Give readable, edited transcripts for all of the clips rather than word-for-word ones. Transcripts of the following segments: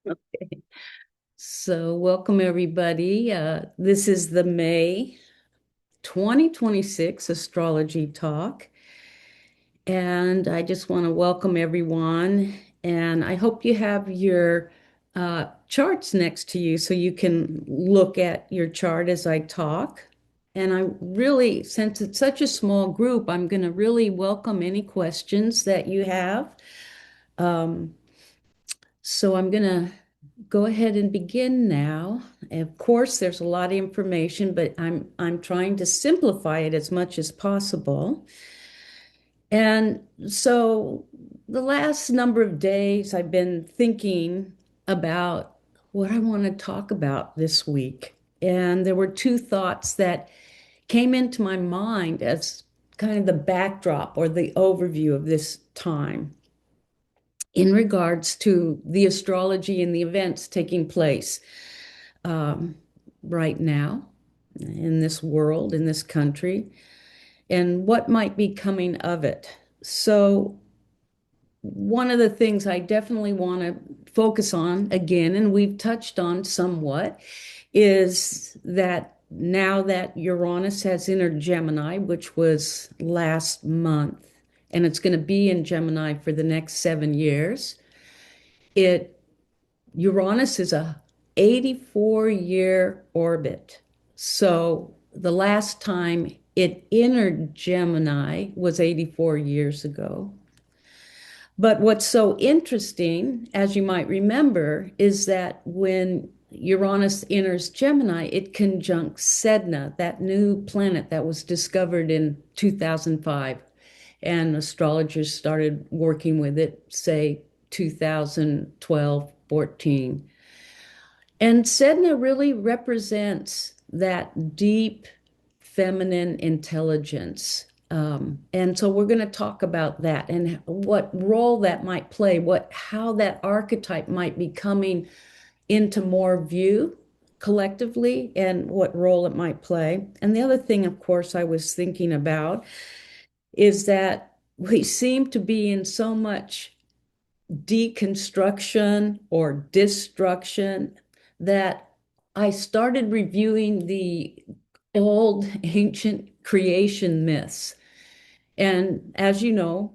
Okay. So, welcome everybody. This is the May 2026 Astrology Talk. And I just want to welcome everyone. And I hope you have your charts next to you so you can look at your chart as I talk. And I really, since it's such a small group, I'm going to really welcome any questions that you have. Um, so I'm going to go ahead and begin now. Of course, there's a lot of information, but I'm trying to simplify it as much as possible. And so the last number of days, I've been thinking about what I want to talk about this week. And there were two thoughts that came into my mind as kind of the backdrop or the overview of this time in regards to the astrology and the events taking place um, right now in this world, in this country, and what might be coming of it. So, one of the things I definitely want to focus on again, and we've touched on somewhat, is that now that Uranus has entered Gemini, which was last month, and it's going to be in Gemini for the next 7 years, it Uranus is a 84-year orbit. So the last time it entered Gemini was 84 years ago. But what's so interesting, as you might remember, is that when Uranus enters Gemini, it conjuncts Sedna, that new planet that was discovered in 2005. And astrologers started working with it, say 2012, 14. And Sedna really represents that deep feminine intelligence. And so we're going to talk about that and what role that might play, how that archetype might be coming into more view collectively and what role it might play. And the other thing, of course, I was thinking about is that we seem to be in so much deconstruction or destruction that I started reviewing the old ancient creation myths. And as you know,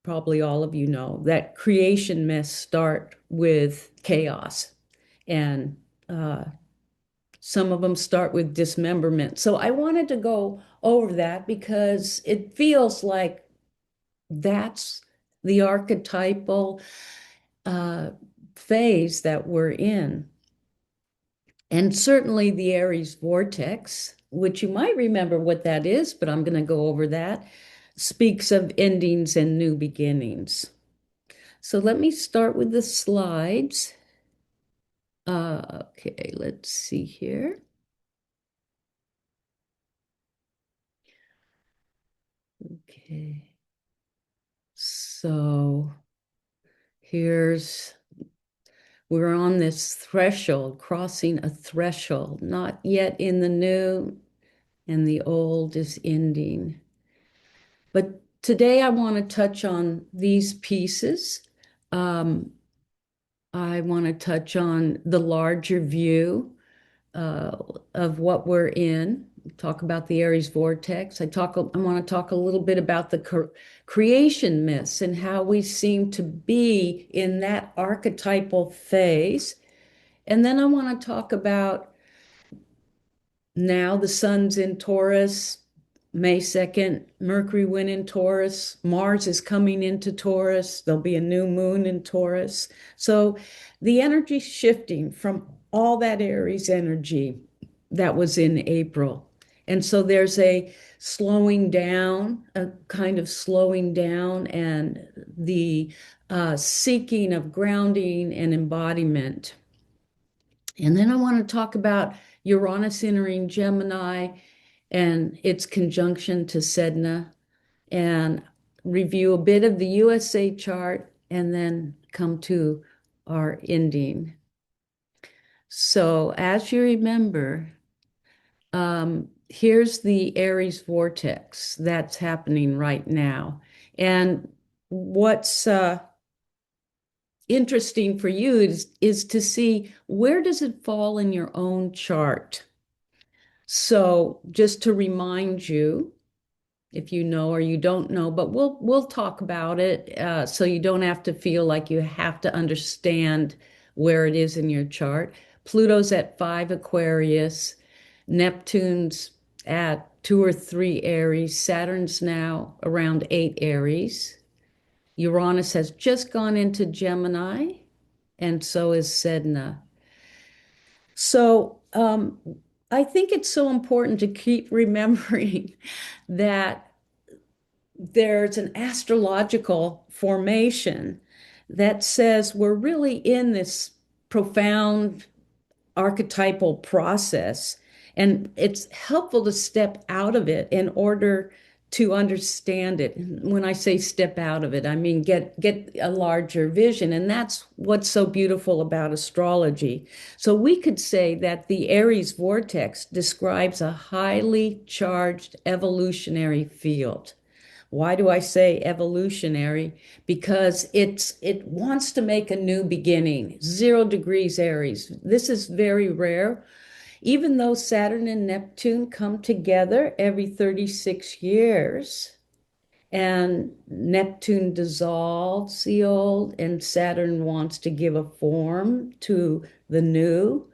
probably all of you know, that creation myths start with chaos. And some of them start with dismemberment. So I wanted to go over that because it feels like that's the archetypal uh, phase that we're in. And certainly the Aries vortex, which you might remember what that is, but I'm going to go over that, speaks of endings and new beginnings. So let me start with the slides. Okay, let's see here. Okay, so here's we're on this threshold, crossing a threshold, not yet in the new, and the old is ending. But today I want to touch on these pieces. Um, I want to touch on the larger view uh, of what we're in. Talk about the Aries vortex. I want to talk a little bit about the creation myths and how we seem to be in that archetypal phase. And then I want to talk about now the sun's in Taurus, May 2nd, Mercury went in Taurus, Mars is coming into Taurus, there'll be a new moon in Taurus. So the energy shifting from all that Aries energy that was in April. And so there's a slowing down, a kind of slowing down, and the seeking of grounding and embodiment. And then I want to talk about Uranus entering Gemini and its conjunction to Sedna and review a bit of the USA chart and then come to our ending. So, as you remember, here's the Aries vortex that's happening right now. And what's interesting for you is to see where does it fall in your own chart. So just to remind you, if you know or you don't know, but we'll talk about it so you don't have to feel like you have to understand where it is in your chart. Pluto's at 5 Aquarius, Neptune's at 2 or 3 Aries, Saturn's now around 8 Aries. Uranus has just gone into Gemini, and so is Sedna. So I think it's so important to keep remembering that there's an astrological formation that says we're really in this profound archetypal process. And it's helpful to step out of it in order to understand it. When I say step out of it, I mean get a larger vision. And that's what's so beautiful about astrology. So we could say that the Aries vortex describes a highly charged evolutionary field. Why do I say evolutionary? Because it wants to make a new beginning. 0 degrees Aries. This is very rare. Even though Saturn and Neptune come together every 36 years, and Neptune dissolves the old, and Saturn wants to give a form to the new.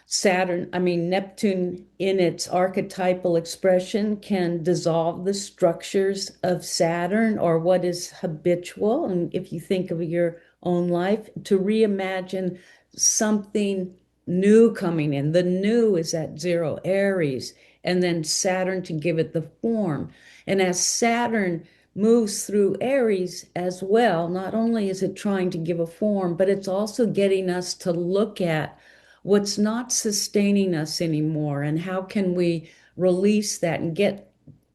Neptune in its archetypal expression can dissolve the structures of Saturn or what is habitual. And if you think of your own life, to reimagine something new coming in. The new is at 0 Aries, and then Saturn to give it the form. And as Saturn moves through Aries as well, not only is it trying to give a form, but it's also getting us to look at what's not sustaining us anymore and how can we release that and get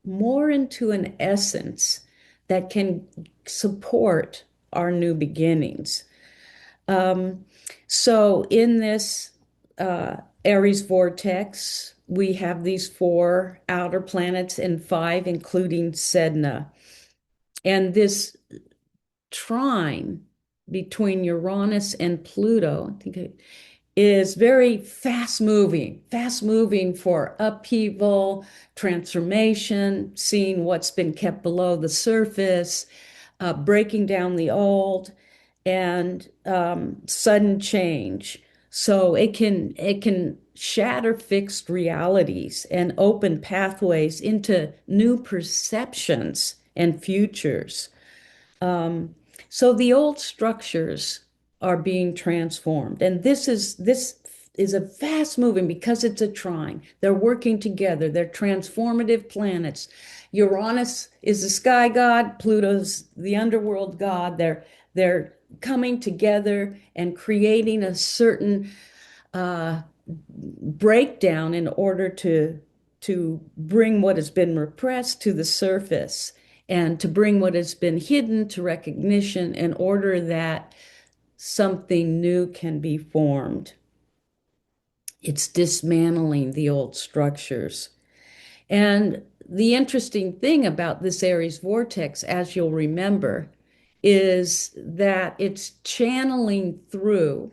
more into an essence that can support our new beginnings. Um, so in this Aries vortex, we have these 4 outer planets and 5, including Sedna. And this trine between Uranus and Pluto, I think is very fast moving for upheaval, transformation, seeing what's been kept below the surface, breaking down the old, and sudden change. So it can shatter fixed realities and open pathways into new perceptions and futures. Um, so the old structures are being transformed, and this is a fast moving because it's a trine. They're working together. They're transformative planets. Uranus is the sky god. Pluto's the underworld god. They're coming together and creating a certain breakdown in order to bring what has been repressed to the surface and to bring what has been hidden to recognition in order that something new can be formed. It's dismantling the old structures. And the interesting thing about this Aries vortex, as you'll remember, is that it's channeling through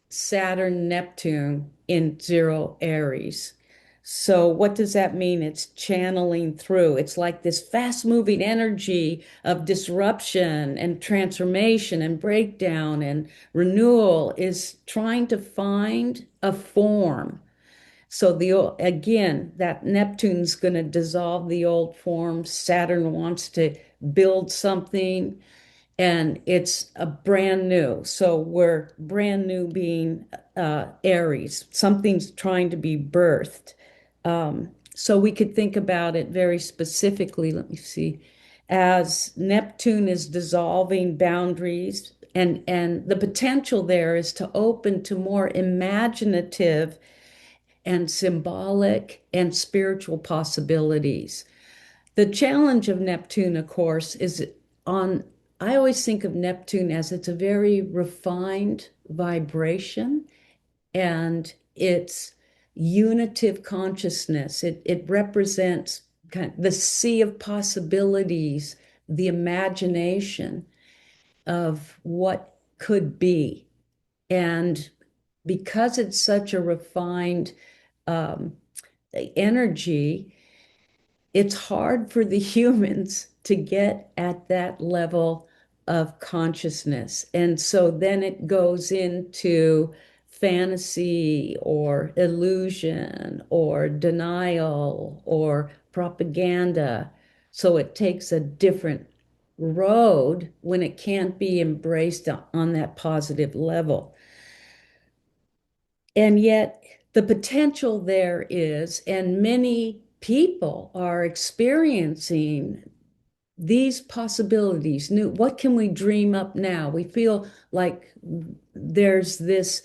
Saturn, Neptune in 0 Aries. So, what does that mean? It's channeling through. It's like this fast moving energy of disruption and transformation and breakdown and renewal is trying to find a form. So again, that Neptune's going to dissolve the old form. Saturn wants to build something, and it's a brand new. So we're brand new being Aries. Something's trying to be birthed. So we could think about it very specifically. Let me see. As Neptune is dissolving boundaries, and the potential there is to open to more imaginative and symbolic and spiritual possibilities. The challenge of Neptune, of course, is on, I always think of Neptune as it's a very refined vibration and it's unitive consciousness. It represents kind of the sea of possibilities, the imagination of what could be. And because it's such a refined um, energy, it's hard for the humans to get at that level of consciousness. And so then it goes into fantasy or illusion or denial or propaganda. So it takes a different road when it can't be embraced on that positive level. And yet, the potential there is, and many people are experiencing these possibilities. New, what can we dream up now? We feel like there's this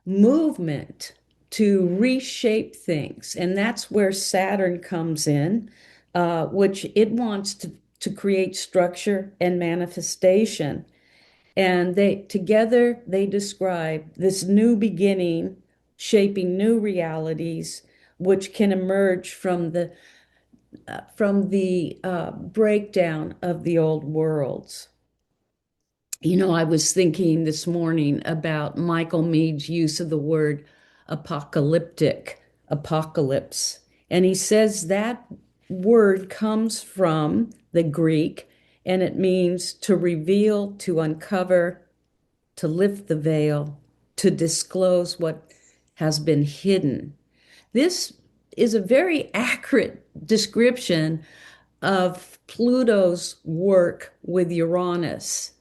movement to reshape things, and that's where Saturn comes in, which it wants to create structure and manifestation. And they together they describe this new beginning, shaping new realities, which can emerge from the breakdown of the old worlds. You know, I was thinking this morning about Michael Mead's use of the word apocalyptic, apocalypse. And he says that word comes from the Greek and it means to reveal, to uncover, to lift the veil, to disclose what has been hidden. This is a very accurate description of Pluto's work with Uranus.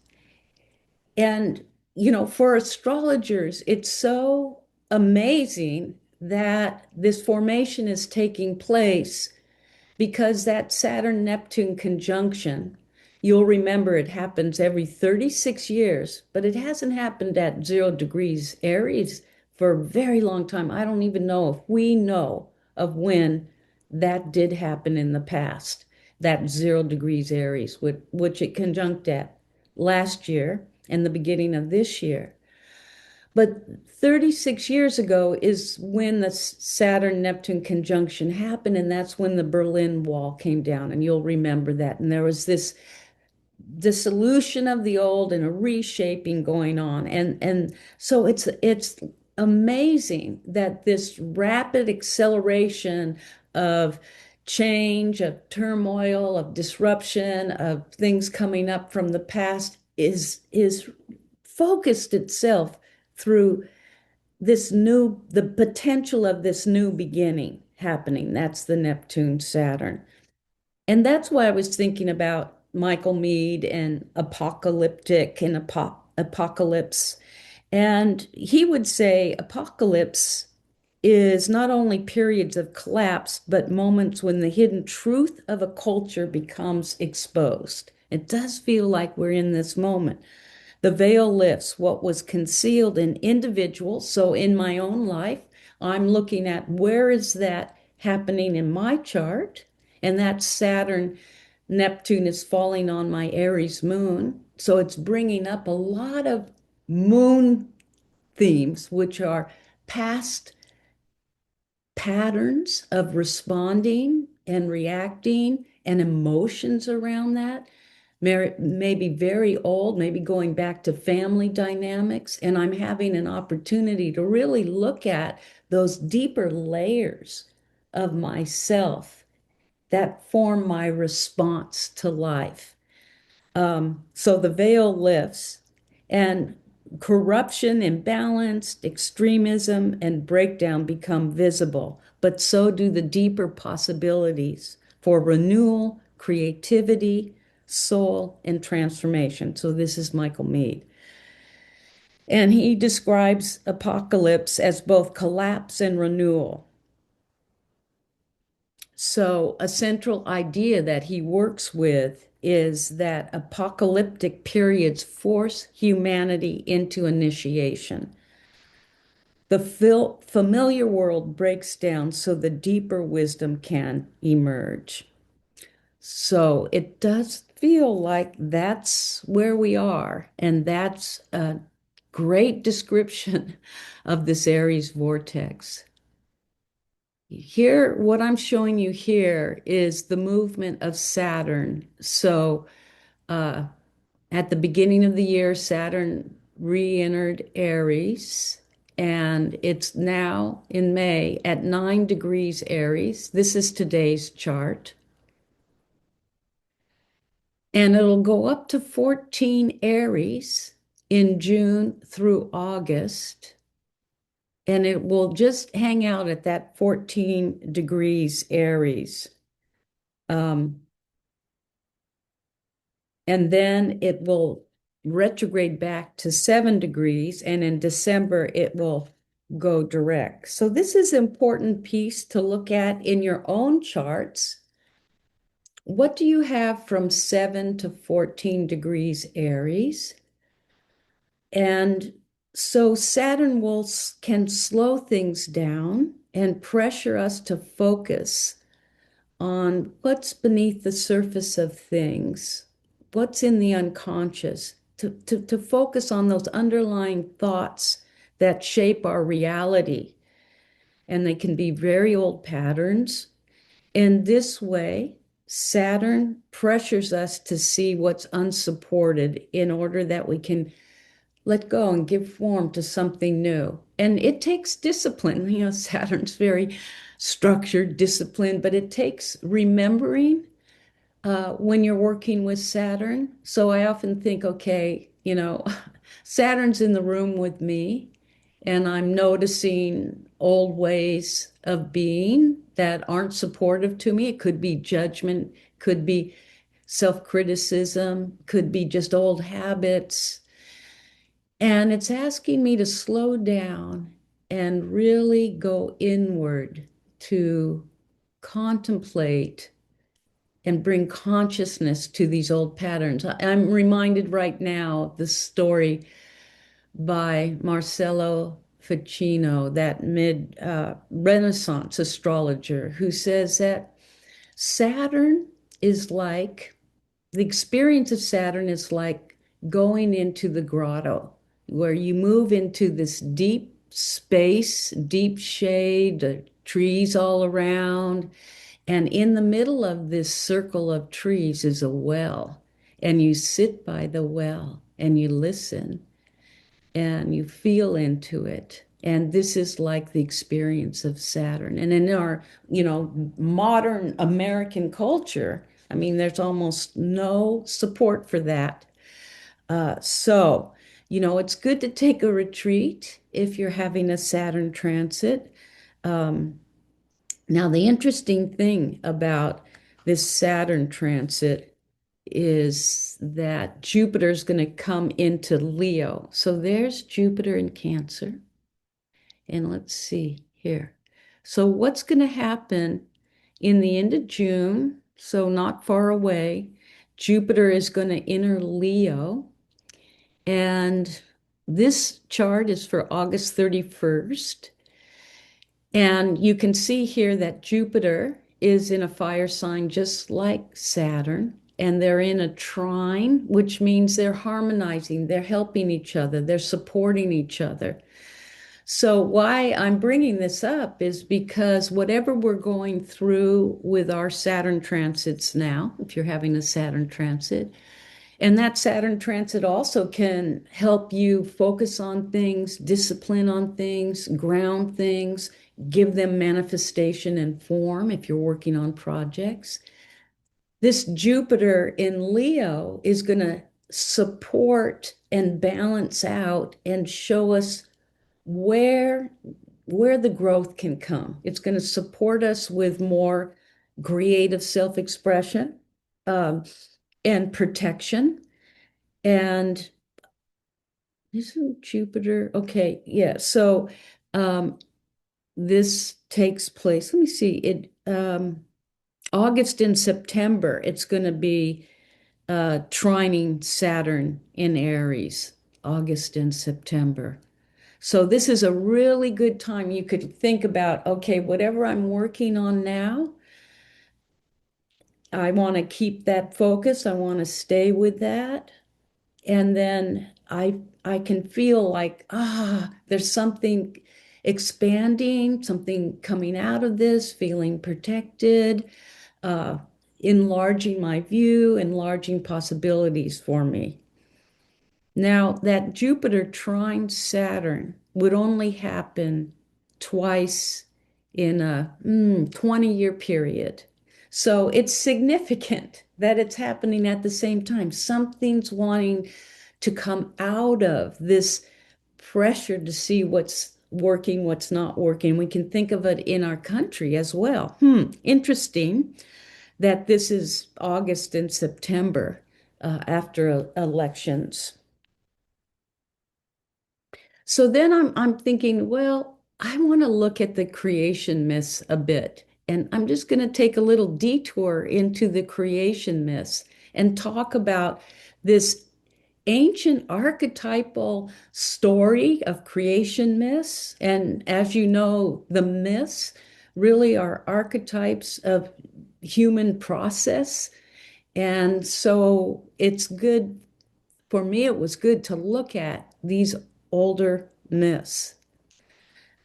And, you know, for astrologers, it's so amazing that this formation is taking place because that Saturn Neptune conjunction, you'll remember it happens every 36 years, but it hasn't happened at 0 degrees Aries for a very long time. I don't even know if we know of when that did happen in the past, that 0 degrees Aries, which it conjunct at last year and the beginning of this year. But 36 years ago is when the Saturn Neptune conjunction happened, and that's when the Berlin Wall came down. And you'll remember that. And there was this dissolution of the old and a reshaping going on. And so it's amazing that this rapid acceleration of change, of turmoil, of disruption, of things coming up from the past is focused itself through the potential of this new beginning happening. That's the Neptune Saturn. And that's why I was thinking about Michael Mead and apocalyptic and apocalypse. And he would say apocalypse is not only periods of collapse, but moments when the hidden truth of a culture becomes exposed. It does feel like we're in this moment. The veil lifts what was concealed in individuals. So in my own life, I'm looking at where is that happening in my chart? And that Saturn, Neptune is falling on my Aries moon. So it's bringing up a lot of moon themes, which are past patterns of responding and reacting and emotions around that maybe very old, maybe going back to family dynamics. And I'm having an opportunity to really look at those deeper layers of myself that form my response to life. So the veil lifts, and corruption, imbalance, extremism, and breakdown become visible, but so do the deeper possibilities for renewal, creativity, soul, and transformation. So this is Michael Mead. And he describes apocalypse as both collapse and renewal. So, a central idea that he works with is that apocalyptic periods force humanity into initiation. The familiar world breaks down so the deeper wisdom can emerge. So, it does feel like that's where we are, and that's a great description of this Aries vortex. Here, what I'm showing you here is the movement of Saturn. So, uh, at the beginning of the year, Saturn re-entered Aries, and it's now in May at 9 degrees Aries. This is today's chart. And it'll go up to 14 Aries in June through August. And it will just hang out at that 14 degrees Aries. Um, and then it will retrograde back to 7 degrees, and in December it will go direct. So this is an important piece to look at in your own charts. What do you have from 7 to 14 degrees Aries? And so Saturn can slow things down and pressure us to focus on what's beneath the surface of things, what's in the unconscious, to focus on those underlying thoughts that shape our reality. And they can be very old patterns. In this way, Saturn pressures us to see what's unsupported in order that we can let go and give form to something new. And it takes discipline. Saturn's very structured, disciplined, but it takes remembering when you're working with Saturn. So I often think, okay, Saturn's in the room with me, and I'm noticing old ways of being that aren't supportive to me. It could be judgment, could be self-criticism, could be just old habits. And it's asking me to slow down and really go inward to contemplate and bring consciousness to these old patterns. I'm reminded right now of the story by Marcello Ficino, that mid-Renaissance astrologer, who says that Saturn is like the experience of Saturn is like going into the grotto, where you move into this deep space, deep shade, trees all around. And in the middle of this circle of trees is a well. And you sit by the well and you listen and you feel into it. And this is like the experience of Saturn. And in our, modern American culture, I mean, there's almost no support for that. It's good to take a retreat if you're having a Saturn transit. Um, Now, the interesting thing about this Saturn transit is that Jupiter is going to come into Leo. So there's Jupiter in Cancer. And let's see here. So what's going to happen in the end of June? So not far away, Jupiter is going to enter Leo. And this chart is for August 31st. And you can see here that Jupiter is in a fire sign just like Saturn, and they're in a trine, which means they're harmonizing, they're helping each other, they're supporting each other. So, why I'm bringing this up is because whatever we're going through with our Saturn transits now, if you're having a Saturn transit, and that Saturn transit also can help you focus on things, discipline on things, ground things, give them manifestation and form if you're working on projects. This Jupiter in Leo is going to support and balance out and show us where the growth can come. It's going to support us with more creative self-expression um, and protection. And isn't Jupiter? Okay, yeah. So this takes place. Let me see. August and September. It's going to be trining Saturn in Aries. August and September. So this is a really good time. You could think about, okay, whatever I'm working on now, I want to keep that focus. I want to stay with that. And then I can feel like, there's something expanding, something coming out of this, feeling protected, uh, enlarging my view, enlarging possibilities for me. Now, that Jupiter trine Saturn would only happen twice in a 20-year period. So it's significant that it's happening at the same time. Something's wanting to come out of this pressure to see what's working, what's not working. We can think of it in our country as well. Interesting that this is August and September after elections. So then I'm thinking, well, I want to look at the creation myths a bit. And I'm just going to take a little detour into the creation myths and talk about this ancient archetypal story of creation myths. And as you know, the myths really are archetypes of human process. And so it's good for me, it was good to look at these older myths.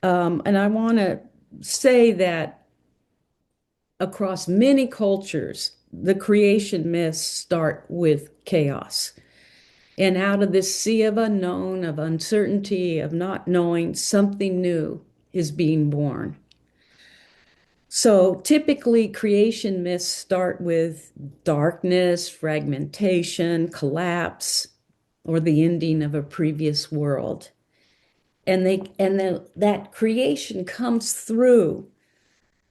And I want to say that across many cultures, the creation myths start with chaos. And out of this sea of unknown, of uncertainty, of not knowing, something new is being born. So typically, creation myths start with darkness, fragmentation, collapse, or the ending of a previous world. That creation comes through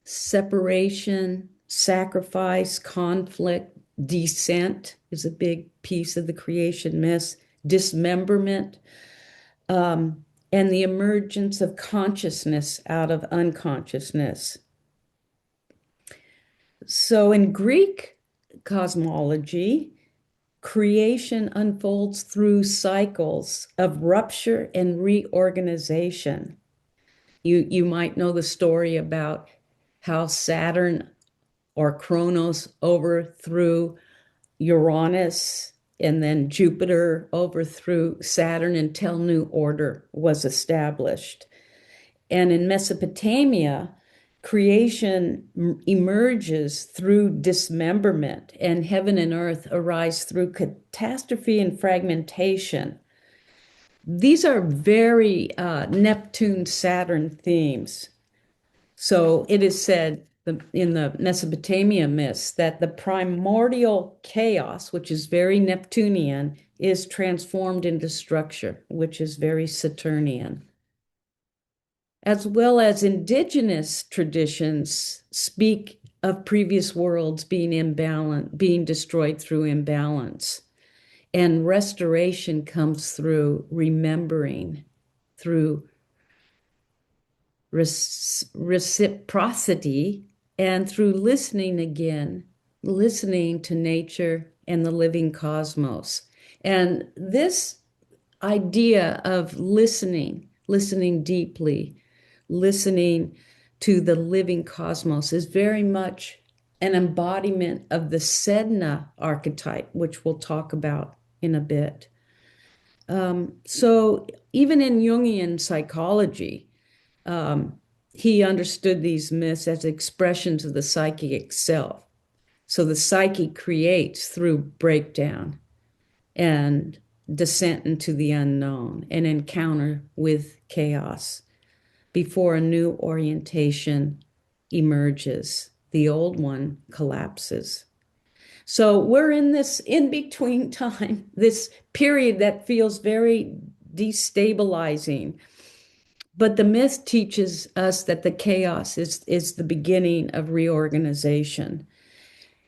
separation, sacrifice, conflict, descent is a big piece of the creation myths, dismemberment, and the emergence of consciousness out of unconsciousness. So in Greek cosmology, creation unfolds through cycles of rupture and reorganization. You might know the story about how Saturn or Kronos overthrew Uranus and then Jupiter overthrew Saturn until new order was established. And in Mesopotamia, creation emerges through dismemberment, and heaven and earth arise through catastrophe and fragmentation. These are very Neptune Saturn themes. So it is said in the Mesopotamia myths that the primordial chaos, which is very Neptunian, is transformed into structure, which is very Saturnian. As well as indigenous traditions speak of previous worlds being imbalanced, being destroyed through imbalance. And restoration comes through remembering, through reciprocity, and through listening again, listening to nature and the living cosmos. And this idea of listening deeply, listening to the living cosmos is very much an embodiment of the Sedna archetype, which we'll talk about in a bit. So even in Jungian psychology, he understood these myths as expressions of the psychic self. So the psyche creates through breakdown and descent into the unknown, an encounter with chaos before a new orientation emerges. The old one collapses. So we're in this in between time, this period that feels very destabilizing. But the myth teaches us that the chaos is the beginning of reorganization.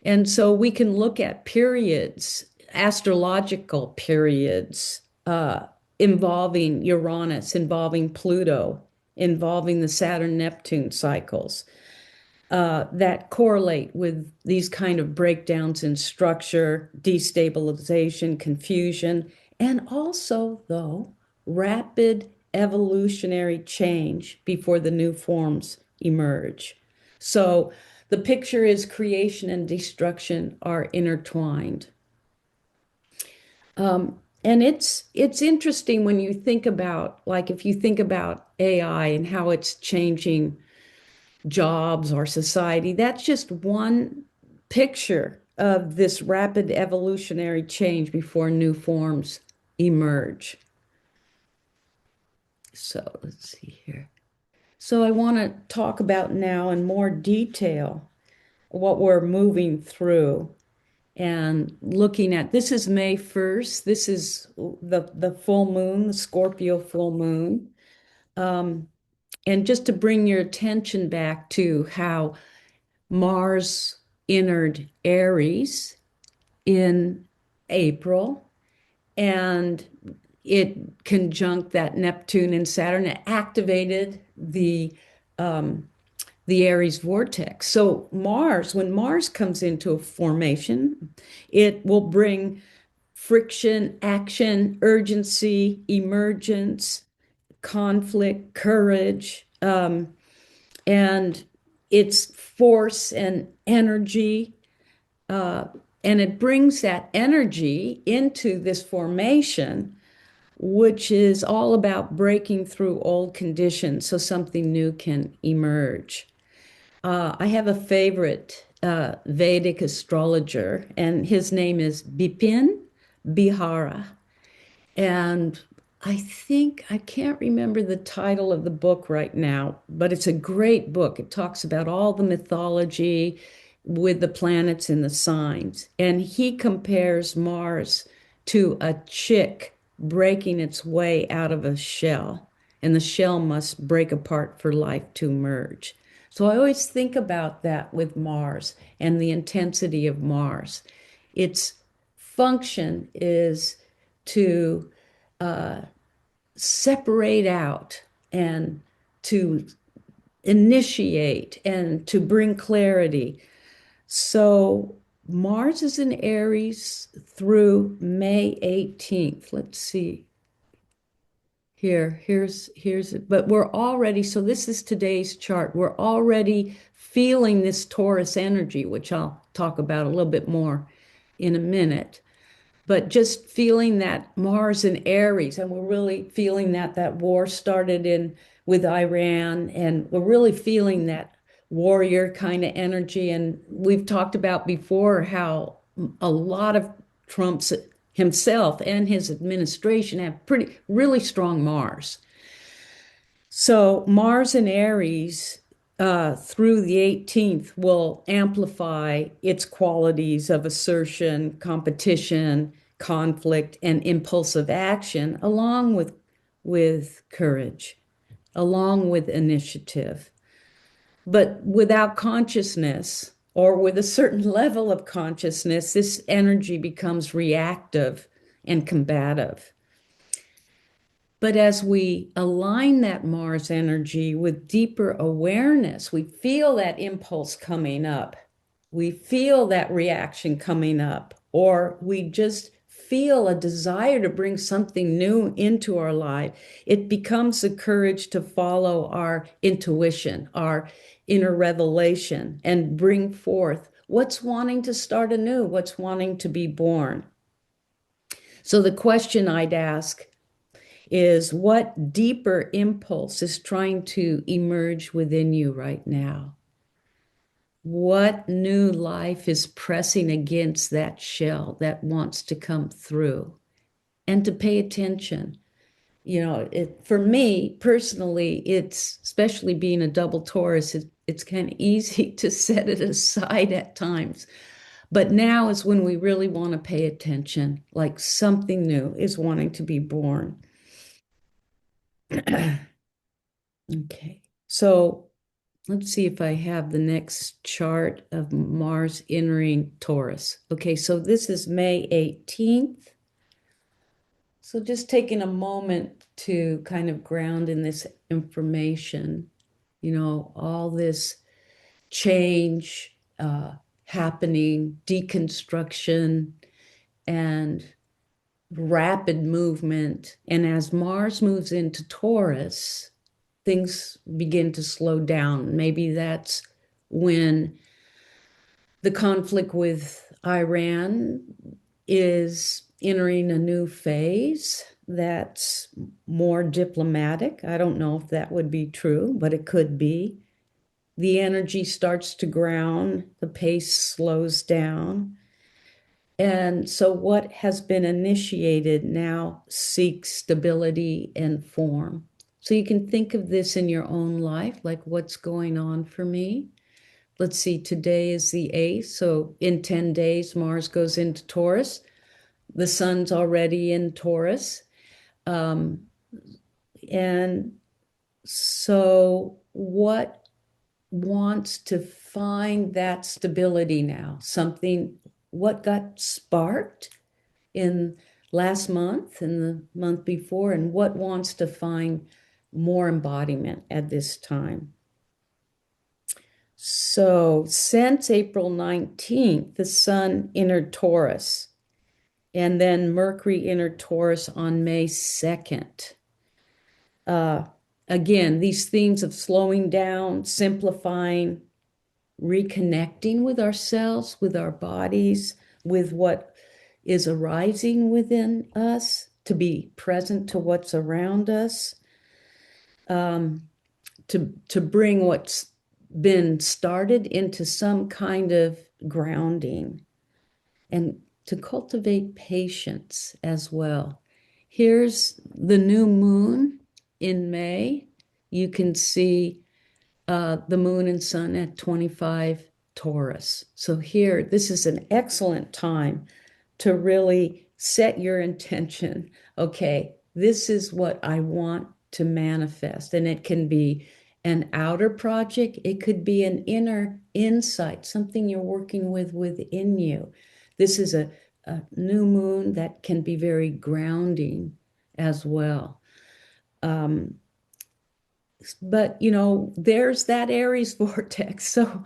And so we can look at periods, astrological periods, involving Uranus, involving Pluto, involving the Saturn-Neptune cycles that correlate with these kind of breakdowns in structure, destabilization, confusion, and also, though, rapid evolutionary change before the new forms emerge. So the picture is creation and destruction are intertwined. And it's interesting when you think about, like, if you think about AI and how it's changing jobs or society, that's just one picture of this rapid evolutionary change before new forms emerge. So let's see here. So I want to talk about now in more detail what we're moving through and looking at. This is May 1st. This is the full moon, the Scorpio full moon. Um, and just to bring your attention back to how Mars entered Aries in April, and it conjunct that Neptune and Saturn. It activated um, the Aries vortex. So Mars, when Mars comes into a formation, it will bring friction, action, urgency, emergence, conflict, courage, and it's force and energy. Uh, and it brings that energy into this formation, which is all about breaking through old conditions so something new can emerge. I have a favorite Vedic astrologer, and his name is Bipin Bihara. And I think I can't remember the title of the book right now, but it's a great book. It talks about all the mythology with the planets and the signs. And he compares Mars to a chick breaking its way out of a shell, and the shell must break apart for life to emerge. So I always think about that with Mars and the intensity of Mars. Its function is to separate out and to initiate and to bring clarity. So Mars is in Aries through May 18th. Let's see. Here's it. But we're already, so this is today's chart. We're already feeling this Taurus energy, which I'll talk about a little bit more in a minute. But just feeling that Mars and Aries, and we're really feeling that that war started in with Iran, and we're really feeling that warrior kind of energy. And we've talked about before how a lot of Trump's himself and his administration have pretty really strong Mars. So Mars and Aries through the 18th will amplify its qualities of assertion, competition, conflict, and impulsive action, along with courage, along with initiative. But without consciousness, or with a certain level of consciousness, this energy becomes reactive and combative. But as we align that Mars energy with deeper awareness, we feel that impulse coming up. We feel that reaction coming up, or we just feel a desire to bring something new into our life. It becomes the courage to follow our intuition, our inner revelation, and bring forth what's wanting to start anew, what's wanting to be born. So the question I'd ask is, what deeper impulse is trying to emerge within you right now? What new life is pressing against that shell that wants to come through? And to pay attention. For me personally, it's especially being a double Taurus, it's kind of easy to set it aside at times. But now is when we really want to pay attention, like something new is wanting to be born. Okay, so let's see if I have the next chart of Mars entering Taurus. Okay, so this is May 18th. So just taking a moment to kind of ground in this information, all this change happening, deconstruction, and rapid movement. And as Mars moves into Taurus, things begin to slow down. Maybe that's when the conflict with Iran is entering a new phase that's more diplomatic. I don't know if that would be true, but it could be. The energy starts to ground, the pace slows down. And so what has been initiated now seeks stability and form. So you can think of this in your own life, like what's going on for me. Let's see, today is the 8th. So in 10 days, Mars goes into Taurus. The sun's already in Taurus. Um, and so what wants to find that stability now? Something, what got sparked in last month and the month before, and what wants to find more embodiment at this time. So since April 19th, the sun entered Taurus, and then Mercury entered Taurus on May 2nd. Uh, Again, these themes of slowing down, simplifying, reconnecting with ourselves, with our bodies, with what is arising within us, to be present to what's around us, um, to bring what's been started into some kind of grounding, and to cultivate patience as well. Here's the new moon in May. You can see the moon and sun at 25 Taurus. So here, this is an excellent time to really set your intention. Okay, this is what I want to manifest. And it can be an outer project, it could be an inner insight, something you're working with within you. This is a new moon that can be very grounding as well. Um, but, there's that Aries vortex. So,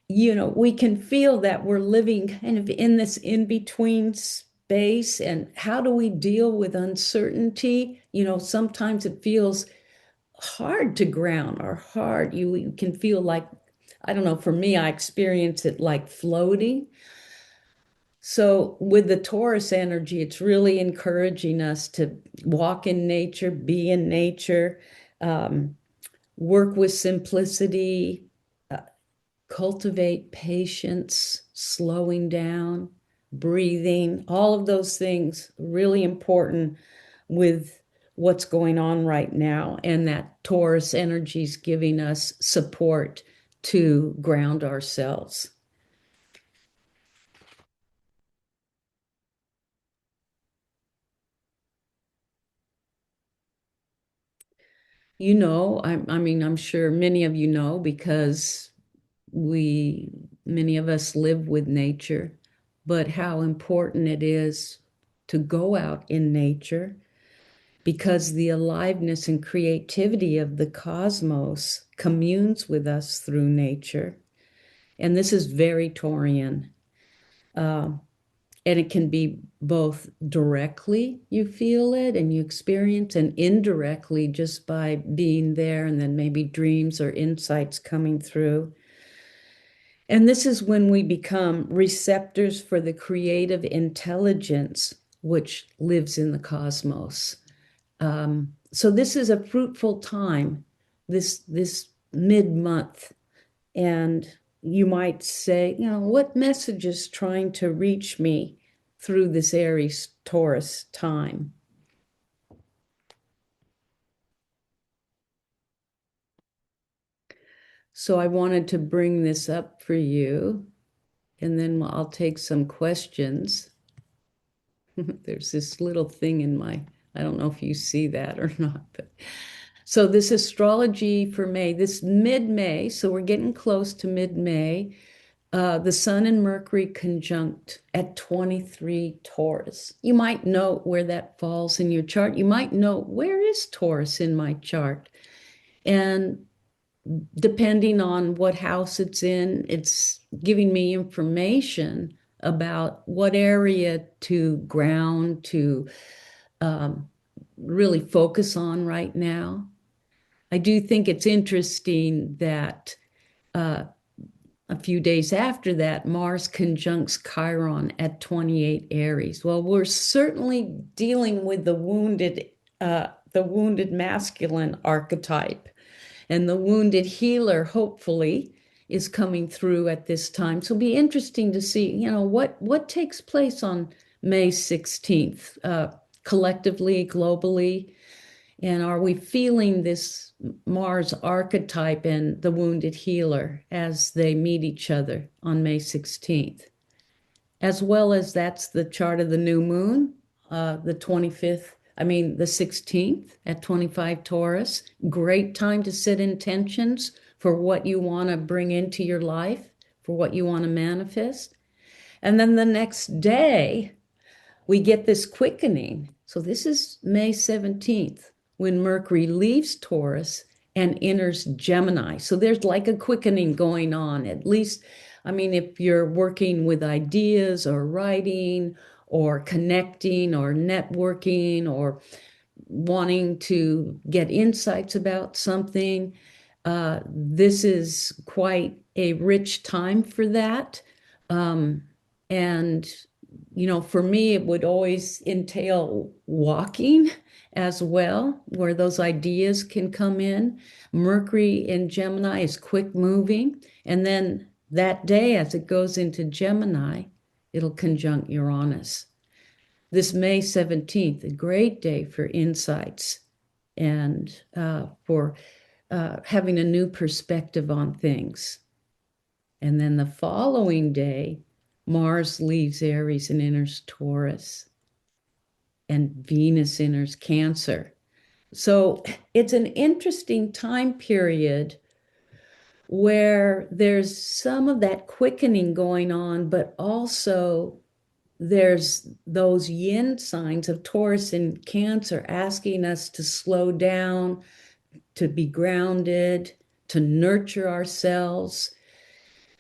we can feel that we're living kind of in this in between space. And how do we deal with uncertainty? Sometimes it feels hard to ground or hard. You can feel like, I don't know, for me, I experience it like floating. So with the Taurus energy, it's really encouraging us to walk in nature, be in nature, um, work with simplicity, uh, cultivate patience, slowing down, breathing, all of those things really important with what's going on right now. And that Taurus energy is giving us support to ground ourselves. I mean, I'm sure many of you know because we, many of us live with nature, but how important it is to go out in nature because the aliveness and creativity of the cosmos communes with us through nature. And this is very Taurian. Uh, and it can be both directly you feel it and you experience, and indirectly just by being there, and then maybe dreams or insights coming through. And this is when we become receptors for the creative intelligence which lives in the cosmos. So this is a fruitful time, this mid-month, and you might say, what message is trying to reach me through this Aries Taurus time? So I wanted to bring this up for you, and then I'll take some questions. There's this little thing in my, I don't know if you see that or not, but so this astrology for May, this mid-May, so we're getting close to mid-May. The Sun and Mercury conjunct at 23 Taurus. You might know where that falls in your chart. You might know, where is Taurus in my chart? And depending on what house it's in, it's giving me information about what area to ground, to um, really focus on right now. I do think it's interesting that uh, a few days after that, Mars conjuncts Chiron at 28 Aries. Well, we're certainly dealing with the wounded masculine archetype, and the wounded healer, hopefully, is coming through at this time. So it'll be interesting to see, what takes place on May 16th, collectively, globally, and are we feeling this Mars archetype and the wounded healer as they meet each other on May 16th? As well as that's the chart of the new moon, the 25th, the 16th at 25 Taurus. Great time to set intentions for what you want to bring into your life, for what you want to manifest. And then the next day, we get this quickening. So this is May 17th when Mercury leaves Taurus and enters Gemini. So there's like a quickening going on, at least. If you're working with ideas or writing or connecting or networking or wanting to get insights about something, this is quite a rich time for that. And for me, it would always entail walking as well, where those ideas can come in. Mercury in Gemini is quick moving. And then that day, as it goes into Gemini, it'll conjunct Uranus. This May 17th, a great day for insights and for having a new perspective on things. And then the following day, Mars leaves Aries and enters Taurus, and Venus enters Cancer. So it's an interesting time period where there's some of that quickening going on, but also there's those yin signs of Taurus and Cancer asking us to slow down, to be grounded, to nurture ourselves.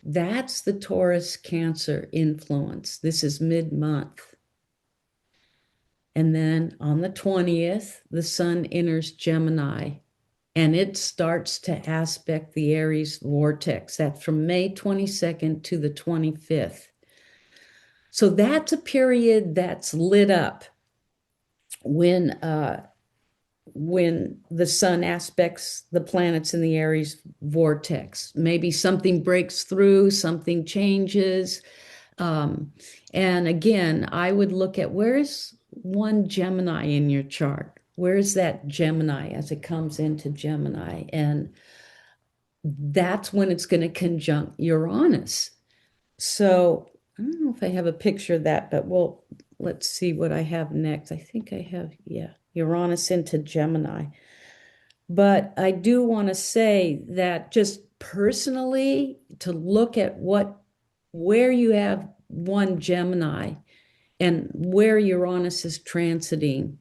That's the Taurus Cancer influence. This is mid-month. And then on the 20th, the sun enters Gemini and it starts to aspect the Aries vortex. That's from May 22nd to the 25th. So that's a period that's lit up when the sun aspects the planets in the Aries vortex. Maybe something breaks through, something changes. And again, I would look at where's one Gemini in your chart? Where's that Gemini as it comes into Gemini? And that's when it's going to conjunct Uranus. So I don't know if I have a picture of that, but let's see what I have next. I think I have, Uranus into Gemini. But I do want to say that just personally, to look at where you have one Gemini and where Uranus is transiting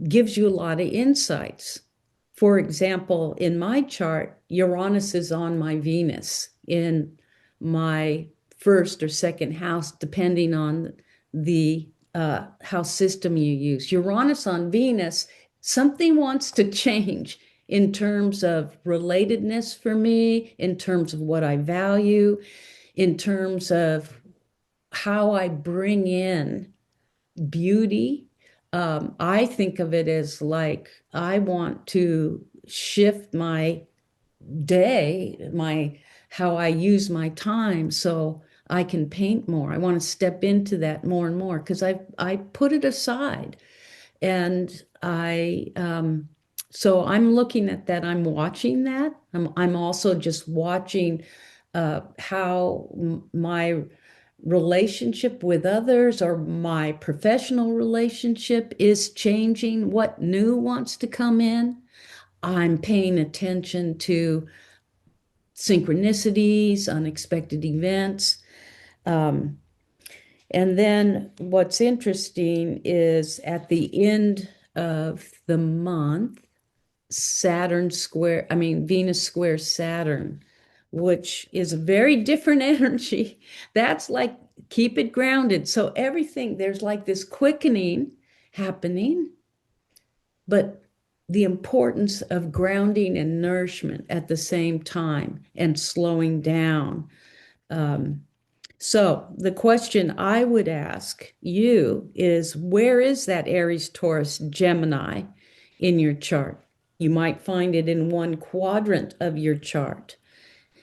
gives you a lot of insights. For example, in my chart, Uranus is on my Venus in my first or second house, depending on the house system you use. Uranus on Venus, something wants to change in terms of relatedness for me, in terms of what I value, in terms of how I bring in beauty. I think of it as like I want to shift my day, how I use my time so I can paint more. I want to step into that more and more because I put it aside. And so I'm looking at that. I'm watching that. I'm also just watching how my relationship with others or my professional relationship is changing, what new wants to come in. I'm paying attention to synchronicities, unexpected events. And then what's interesting is at the end of the month, Venus squares Saturn, which is a very different energy. That's like keep it grounded. So everything, there's like this quickening happening, but the importance of grounding and nourishment at the same time and slowing down. So the question I would ask you is, where is that Aries, Taurus, Gemini in your chart? You might find it in one quadrant of your chart.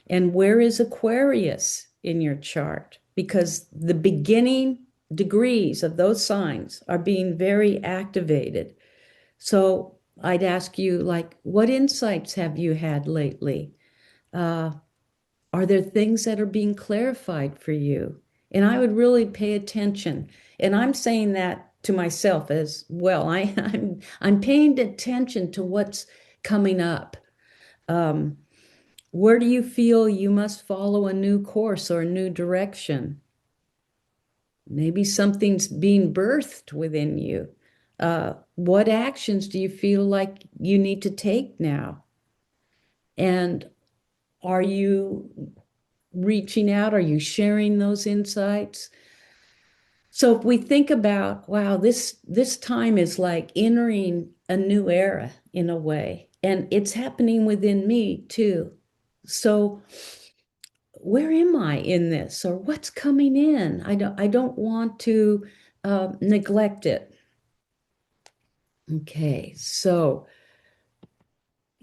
And where is Aquarius in your chart? Because the beginning degrees of those signs are being very activated. So I'd ask you, like, what insights have you had lately? Uh, are there things that are being clarified for you? And I would really pay attention. And I'm saying that to myself as well. I'm paying attention to what's coming up. Um, where do you feel you must follow a new course or a new direction? Maybe something's being birthed within you. What actions do you feel like you need to take now? And are you reaching out? Are you sharing those insights? So if we think about, wow, this time is like entering a new era in a way, and it's happening within me too. So where am I in this, or what's coming in? I don't want to neglect it. Okay, so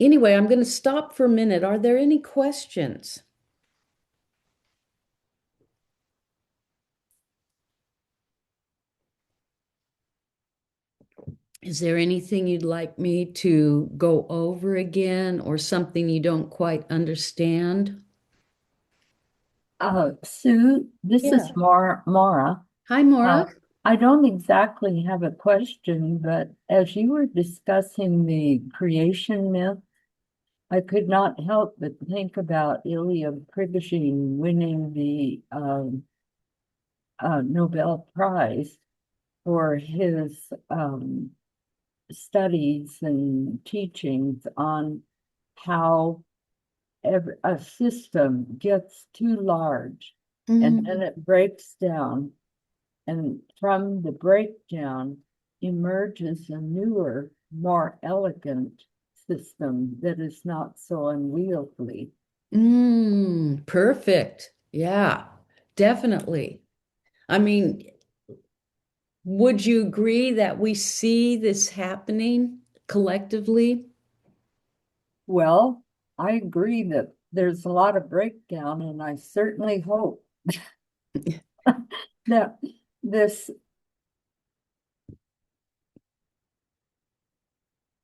anyway, I'm going to stop for a minute. Are there any questions? Is there anything you'd like me to go over again or something you don't quite understand? Sue, this Yeah. is Maura. Hi, Maura. Uh, I don't exactly have a question, but as you were discussing the creation myth, I could not help but think about Ilya Prigogine winning the Nobel Prize for his studies and teachings on how a system gets too large and then Mm, it breaks down. And from the breakdown emerges a newer, more elegant system that is not so unwieldy. perfect. Yeah, definitely. I mean, would you agree that we see this happening collectively? Well, I agree that there's a lot of breakdown, and I certainly hope that this,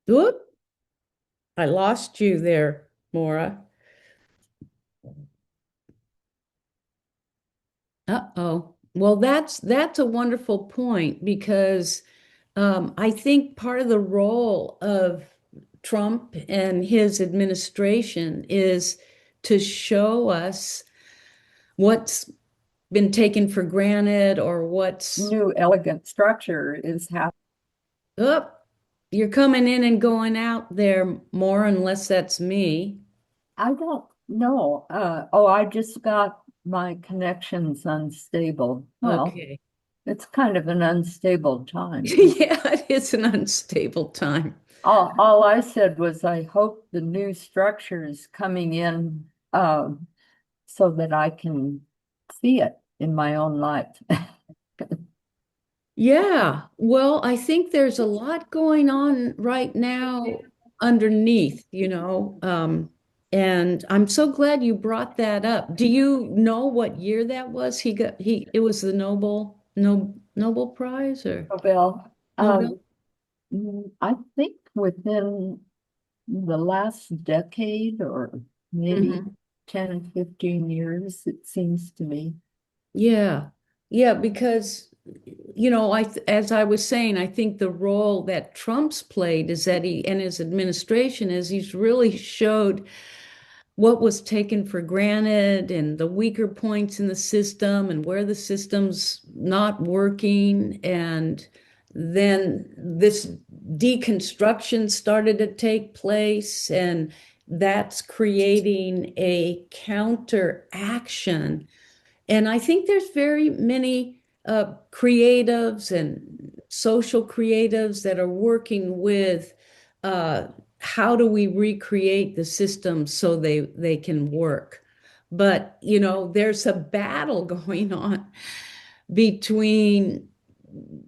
Whoop, I lost you there, Maura. Uh-oh. Well, that's a wonderful point because I think part of the role of Trump and his administration is to show us what's been taken for granted or what's new elegant structure is happening. up. You're coming in and going out there more, unless that's me. I don't know. I just got my connections unstable. Well, Okay. it's kind of an unstable time. Yeah, it is an unstable time. All I said was I hope the new structure is coming in so that I can see it in my own light. Yeah, well, I think there's a lot going on right now underneath, and I'm so glad you brought that up. Do you know what year that was? It was the Nobel Prize or Well, Nobel? I think within the last decade or maybe Hmm. 10, 15 years, it seems to me. Yeah. Yeah, because as I was saying, I think the role that Trump's played is that he and his administration is he's really showed what was taken for granted and the weaker points in the system and where the system's not working. And then this deconstruction started to take place, and that's creating a counteraction. And I think there's very many creatives and social creatives that are working with uh, how do we recreate the system so they can work. But, there's a battle going on between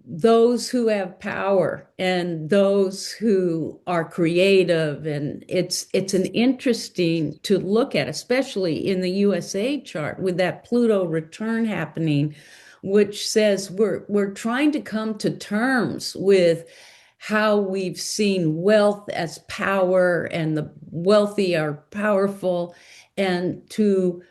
those who have power and those who are creative, and it's an interesting to look at, especially in the USA chart with that Pluto return happening, which says we're trying to come to terms with how we've seen wealth as power and the wealthy are powerful, and to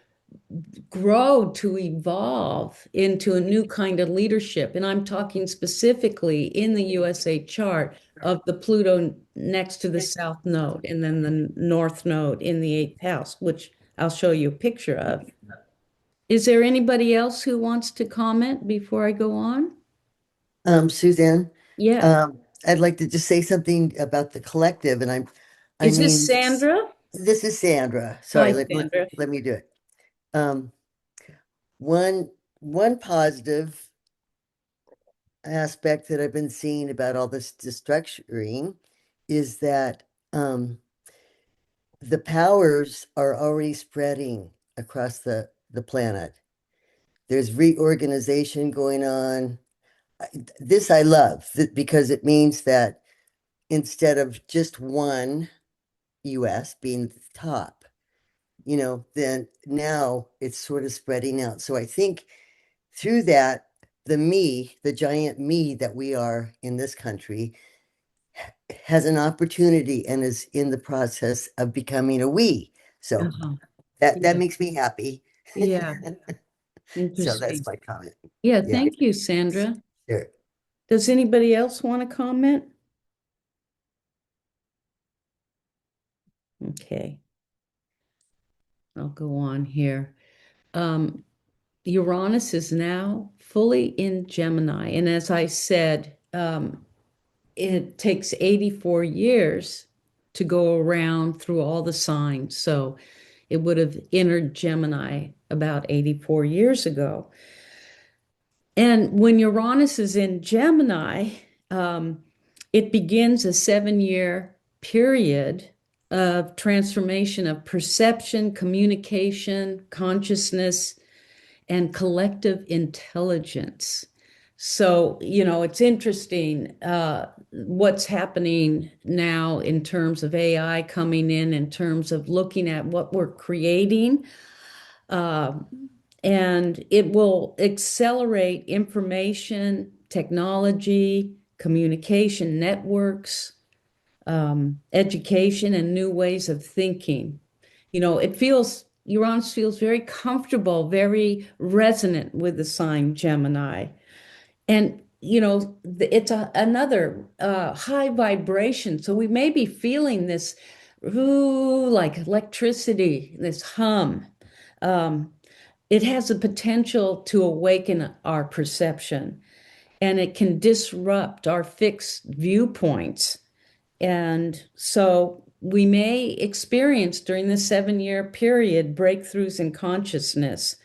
grow, to evolve into a new kind of leadership. And I'm talking specifically in the USA chart of the Pluto next to the South Node and then the North Node in the eighth house, which I'll show you a picture of. Is there anybody else who wants to comment before I go on? Suzanne, Yeah. I'd like to just say something about the collective, and I Is this mean, Sandra? this is Sandra. Hi, Sorry, Sandra. let me do it. Um, one one positive aspect that I've been seeing about all this destructuring is that the powers are already spreading across the planet. There's reorganization going on. This I love because it means that instead of just one US being the top, then now it's sort of spreading out. So I think through that, the giant me that we are in this country, has an opportunity and is in the process of becoming a we. So Uh-huh. that Yeah. makes me happy. Yeah. So that's Interesting. my comment. Yeah. Yeah, Thank you, Sandra. sure. Does anybody else want to comment? Okay. I'll go on here. Um, Uranus is now fully in Gemini. And as I said, it takes 84 years to go around through all the signs. So it would have entered Gemini about 84 years ago. And when Uranus is in Gemini, um, it begins a 7 year period of transformation of perception, communication, consciousness, and collective intelligence. So, it's interesting what's happening now in terms of AI coming in terms of looking at what we're creating. Uh, and it will accelerate information, technology, communication networks, education, and new ways of thinking. Uranus feels very comfortable, very resonant with the sign Gemini. And, it's another high vibration. So we may be feeling this, ooh, like electricity, this hum. Um, it has the potential to awaken our perception, and it can disrupt our fixed viewpoints. And so we may experience during this 7 year period breakthroughs in consciousness,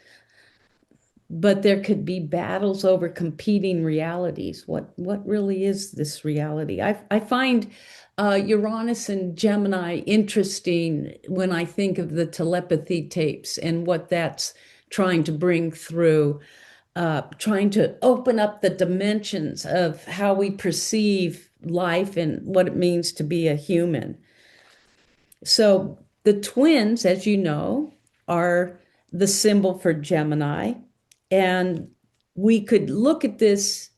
but there could be battles over competing realities. What really is this reality? I find Uranus and Gemini interesting when I think of the telepathy tapes and what that's trying to bring through, trying to open up the dimensions of how we perceive life and what it means to be a human. So the twins, as you know, are the symbol for Gemini. And we could look at this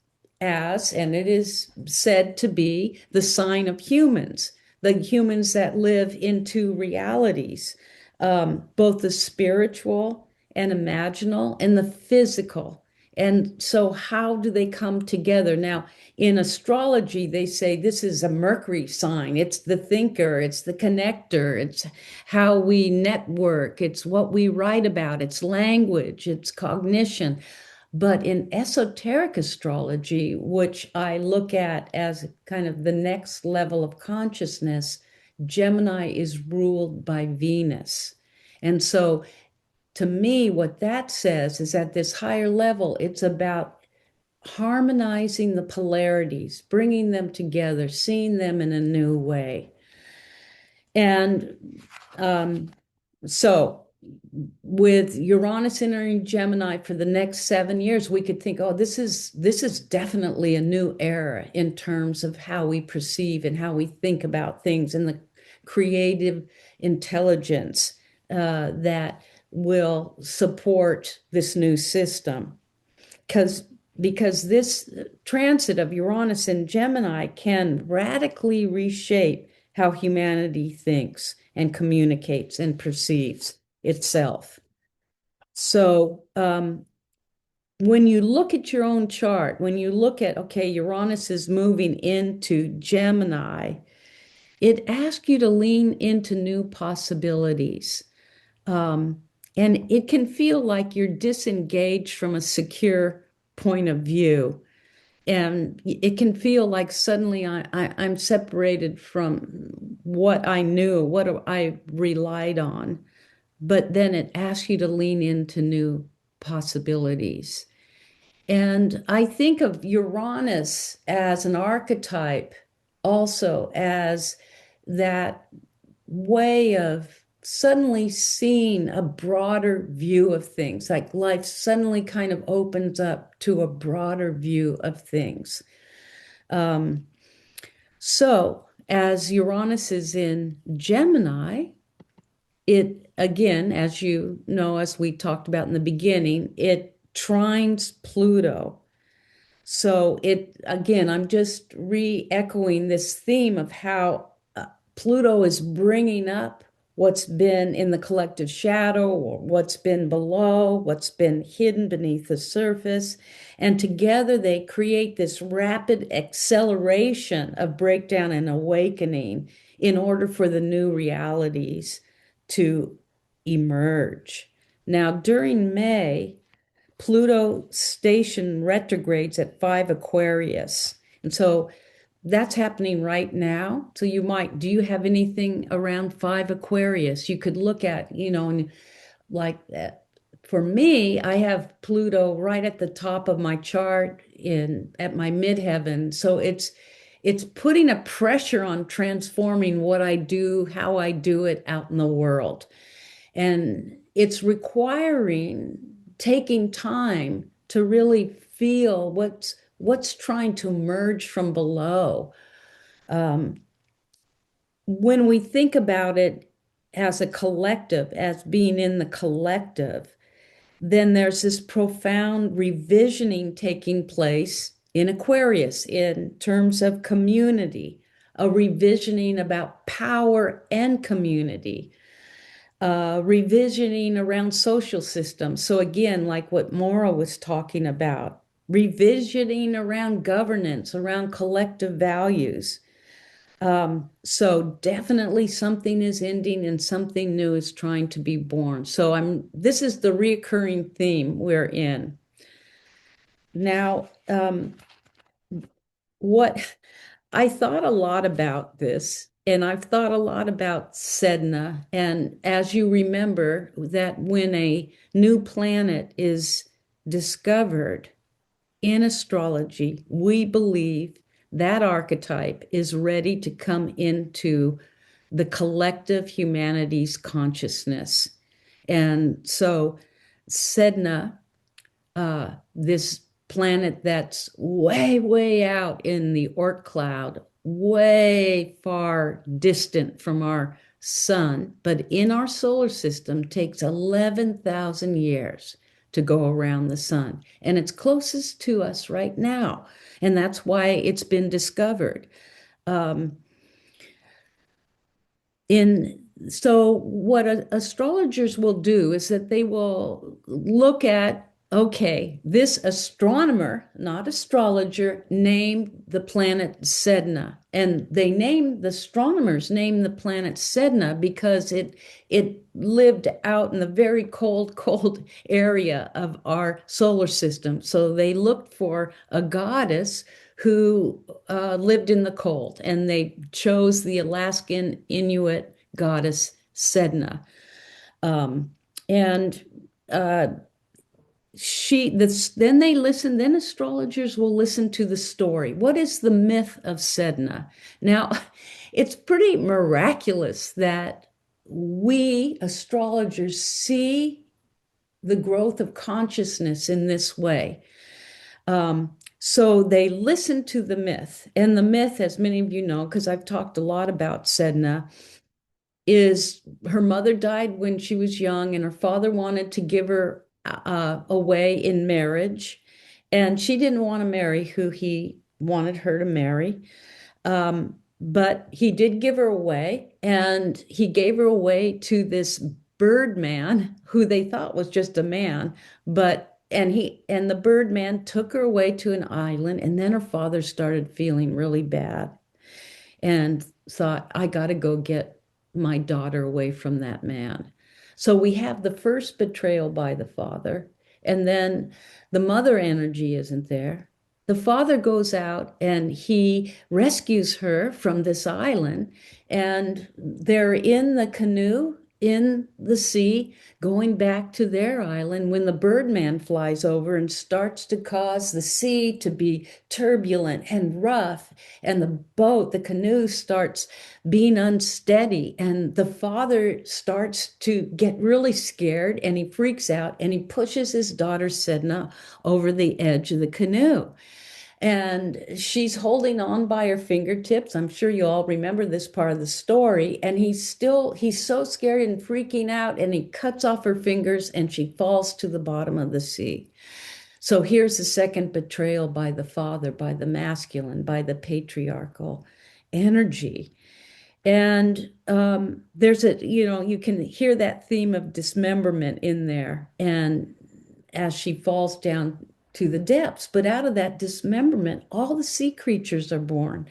as, and it is said to be, the sign of humans, the humans that live in two realities, both the spiritual and imaginal and the physical. And so, how do they come together? Now, in astrology, they say this is a Mercury sign. It's the thinker, it's the connector, it's how we network, it's what we write about, it's language, it's cognition. But in esoteric astrology, which I look at as kind of the next level of consciousness, Gemini is ruled by Venus. And so, to me, what that says is at this higher level, it's about harmonizing the polarities, bringing them together, seeing them in a new way. And so with Uranus entering Gemini for the next 7 years, we could think, oh, this is definitely a new era in terms of how we perceive and how we think about things and the creative intelligence that will support this new system. Because because this transit of Uranus and Gemini can radically reshape how humanity thinks and communicates and perceives itself. So, when you look at your own chart, when you look at, okay, Uranus is moving into Gemini, it asks you to lean into new possibilities. Um, and it can feel like you're disengaged from a secure point of view. And it can feel like suddenly I'm separated from what I knew, what I relied on. But then it asks you to lean into new possibilities. And I think of Uranus as an archetype, also as that way of suddenly seeing a broader view of things, like life suddenly kind of opens up to a broader view of things. Um, so, as Uranus is in Gemini, it again, as you know, as we talked about in the beginning, it trines Pluto. So it again, I'm just re-echoing this theme of how Pluto is bringing up what's been in the collective shadow or what's been below, what's been hidden beneath the surface. And together they create this rapid acceleration of breakdown and awakening in order for the new realities to emerge. Now, during May, Pluto station retrogrades at 5 Aquarius. And so that's happening right now. So you might, do you have anything around 5 Aquarius? You could look at, and like that. For me, I have Pluto right at the top of my chart in at my midheaven. So it's putting a pressure on transforming what I do, how I do it out in the world. And it's requiring taking time to really feel what's trying to emerge from below. Um, when we think about it as a collective, as being in the collective, then there's this profound revisioning taking place in Aquarius in terms of community, a revisioning about power and community, revisioning around social systems. So again, like what Maura was talking about, revisioning around governance, around collective values. So definitely something is ending and something new is trying to be born. So this is the reoccurring theme we're in. Now, what I thought a lot about this, and I've thought a lot about Sedna. And as you remember, that when a new planet is discovered in astrology, we believe that archetype is ready to come into the collective humanity's consciousness. And so Sedna, this planet that's way, way out in the Oort cloud, way far distant from our sun, but in our solar system takes 11,000 years to go around the sun. And it's closest to us right now. And that's why it's been discovered. Um, in so what astrologers will do is that they will look at, okay, this astronomer, not astrologer, named the planet Sedna. And the astronomers named the planet Sedna because it lived out in the very cold, cold area of our solar system. So they looked for a goddess who lived in the cold, and they chose the Alaskan Inuit goddess Sedna. Um, and then they listen, then astrologers will listen to the story. What is the myth of Sedna? Now, it's pretty miraculous that we astrologers see the growth of consciousness in this way. So they listen to the myth. And the myth, as many of you know, because I've talked a lot about Sedna, is her mother died when she was young, and her father wanted to give her away in marriage. And she didn't want to marry who he wanted her to marry. But he did give her away, and he gave her away to this bird man who they thought was just a man. But and the bird man took her away to an island, and then her father started feeling really bad and thought, I got to go get my daughter away from that man. So we have the first betrayal by the father, and then the mother energy isn't there. The father goes out and he rescues her from this island, and they're in the canoe in the sea going back to their island when the Birdman flies over and starts to cause the sea to be turbulent and rough, and the canoe starts being unsteady, and the father starts to get really scared and he freaks out and he pushes his daughter Sedna over the edge of the canoe. And she's holding on by her fingertips. I'm sure you all remember this part of the story. And he's so scared and freaking out, and he cuts off her fingers and she falls to the bottom of the sea. So here's the second betrayal by the father, by the masculine, by the patriarchal energy. And there's you can hear that theme of dismemberment in there. And as she falls down to the depths, but out of that dismemberment, all the sea creatures are born.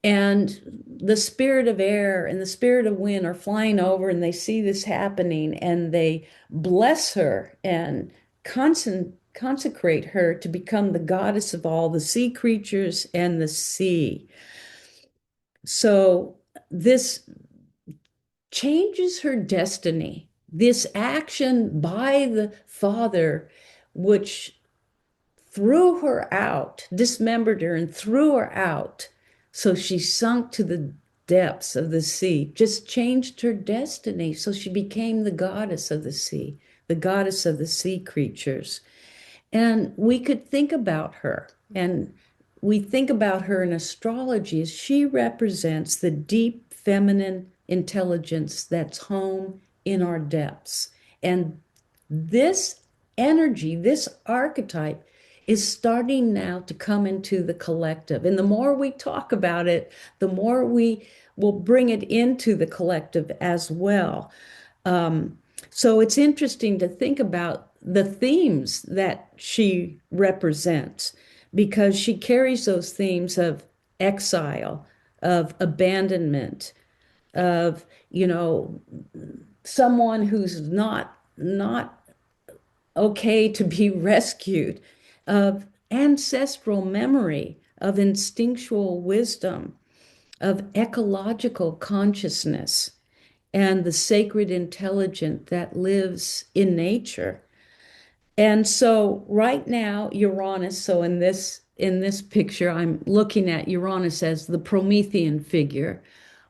And the spirit of air and the spirit of wind are flying over, and they see this happening, and they bless her and consecrate her to become the goddess of all the sea creatures and the sea. So this changes her destiny. This action by the father, which threw her out, dismembered her, and threw her out. So she sunk to the depths of the sea, just changed her destiny. So she became the goddess of the sea, the goddess of the sea creatures. And we could think about her, and we think about her in astrology as she represents the deep feminine intelligence that's home in our depths. And this energy, this archetype, is starting now to come into the collective. And the more we talk about it, the more we will bring it into the collective as well. So it's interesting to think about the themes that she represents, because she carries those themes of exile, of abandonment, of, someone who's not okay to be rescued, of ancestral memory, of instinctual wisdom, of ecological consciousness, and the sacred intelligence that lives in nature. And so right now, Uranus, so in this picture, I'm looking at Uranus as the Promethean figure,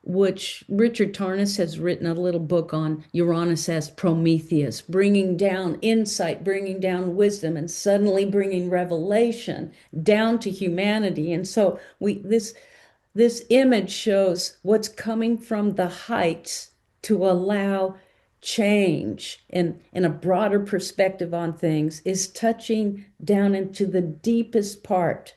which Richard Tarnas has written a little book on Uranus as Prometheus, bringing down insight, bringing down wisdom, and suddenly bringing revelation down to humanity. And so this image shows what's coming from the heights to allow change and a broader perspective on things, is touching down into the deepest part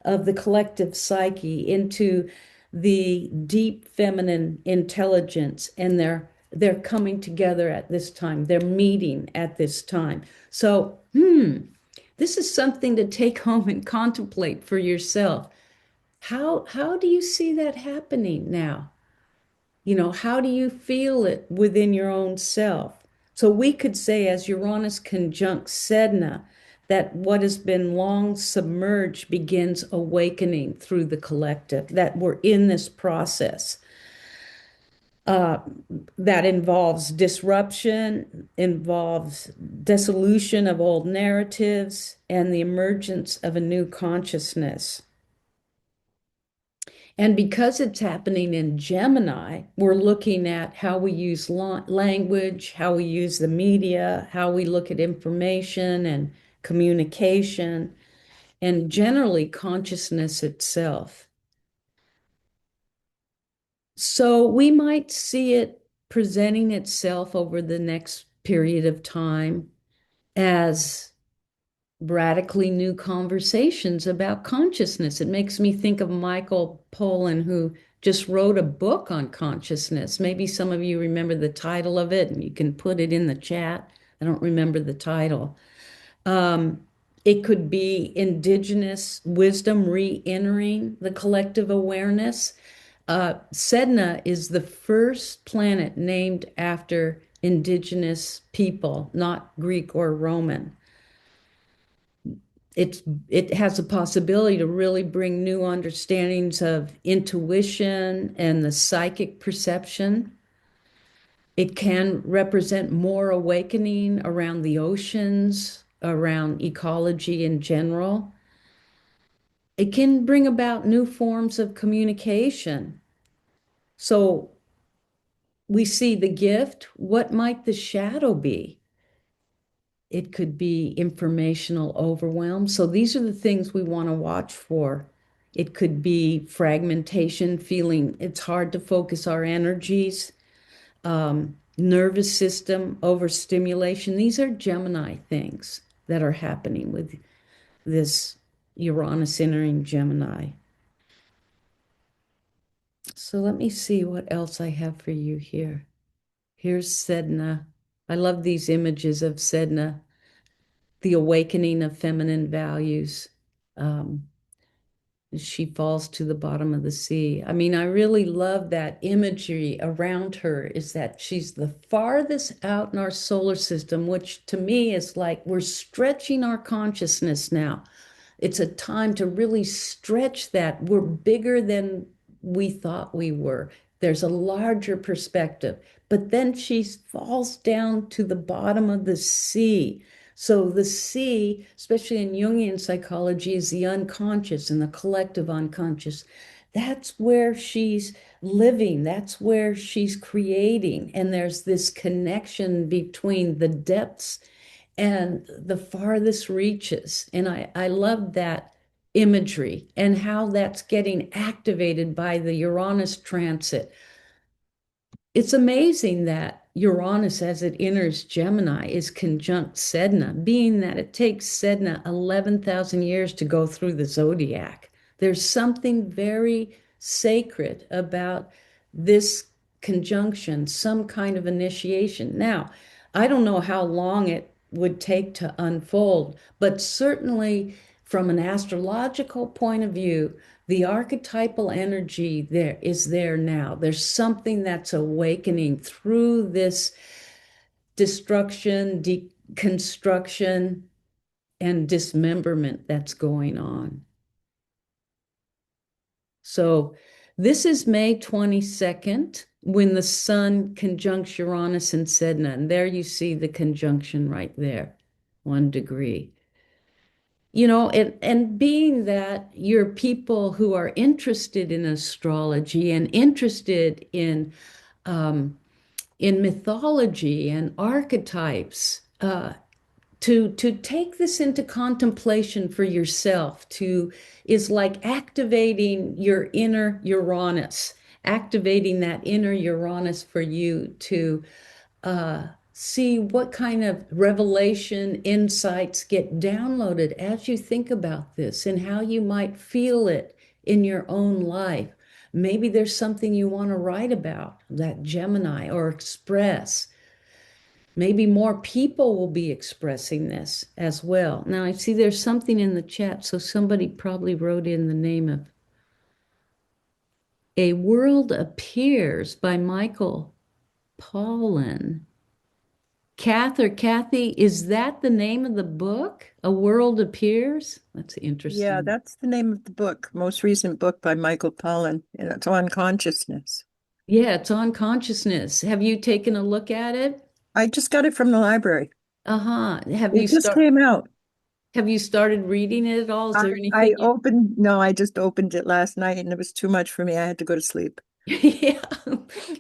of the collective psyche, into the deep feminine intelligence, and they're coming together at this time. They're meeting at this time. So, this is something to take home and contemplate for yourself. How do you see that happening now? How do you feel it within your own self? So we could say, as Uranus conjuncts Sedna, that what has been long submerged begins awakening through the collective, that we're in this process uh, that involves disruption, involves dissolution of old narratives, and the emergence of a new consciousness. And because it's happening in Gemini, we're looking at how we use language, how we use the media, how we look at information and communication, and generally consciousness itself. So we might see it presenting itself over the next period of time as radically new conversations about consciousness. It makes me think of Michael Pollan, who just wrote a book on consciousness. Maybe some of you remember the title of it, and you can put it in the chat. I don't remember the title. Um, it could be indigenous wisdom re-entering the collective awareness. Sedna is the first planet named after indigenous people, not Greek or Roman. It has a possibility to really bring new understandings of intuition and the psychic perception. It can represent more awakening around the oceans, around ecology in general. It can bring about new forms of communication. So we see the gift. What might the shadow be? It could be informational overwhelm. So these are the things we want to watch for. It could be fragmentation, feeling it's hard to focus our energies, nervous system overstimulation. These are Gemini things that are happening with this Uranus entering Gemini. So let me see what else I have for you here. Here's Sedna. I love these images of Sedna, the awakening of feminine values. Um, she falls to the bottom of the sea. I mean, I really love that imagery around her, is that she's the farthest out in our solar system, which to me is like we're stretching our consciousness now. It's a time to really stretch that. We're bigger than we thought we were. There's a larger perspective. But then she falls down to the bottom of the sea. So the sea, especially in Jungian psychology, is the unconscious and the collective unconscious. That's where she's living. That's where she's creating. And there's this connection between the depths and the farthest reaches. And I love that imagery and how that's getting activated by the Uranus transit. It's amazing that Uranus, as it enters Gemini, is conjunct Sedna, being that it takes Sedna 11,000 years to go through the zodiac. There's something very sacred about this conjunction, some kind of initiation. Now, I don't know how long it would take to unfold, but certainly from an astrological point of view, the archetypal energy there is there now. There's something that's awakening through this destruction, deconstruction, and dismemberment that's going on. So this is May 22nd when the sun conjuncts Uranus and Sedna. And there you see the conjunction right there, 1 degree. You know, and being that you're people who are interested in astrology and interested um, in mythology and archetypes, to take this into contemplation for yourself, to is like activating your inner Uranus, activating that inner Uranus for you to see what kind of revelation insights get downloaded as you think about this and how you might feel it in your own life. Maybe there's something you want to write about, that Gemini, or express. Maybe more people will be expressing this as well. Now, I see there's something in the chat, so somebody probably wrote in the name of A World Appears by Michael Pollan. Kathy, is that the name of the book? A World Appears? That's Yeah, interesting. that's the name of the book, most recent book by Michael Pollan, and it's on consciousness. Yeah, it's on consciousness. Have you taken a look at it? I just got it from the library. Uh-huh. Have you It just start came out. Have you started reading it at all? Is there anything I opened, no, I just opened it last night and it was too much for me. I had to go to sleep. Yeah.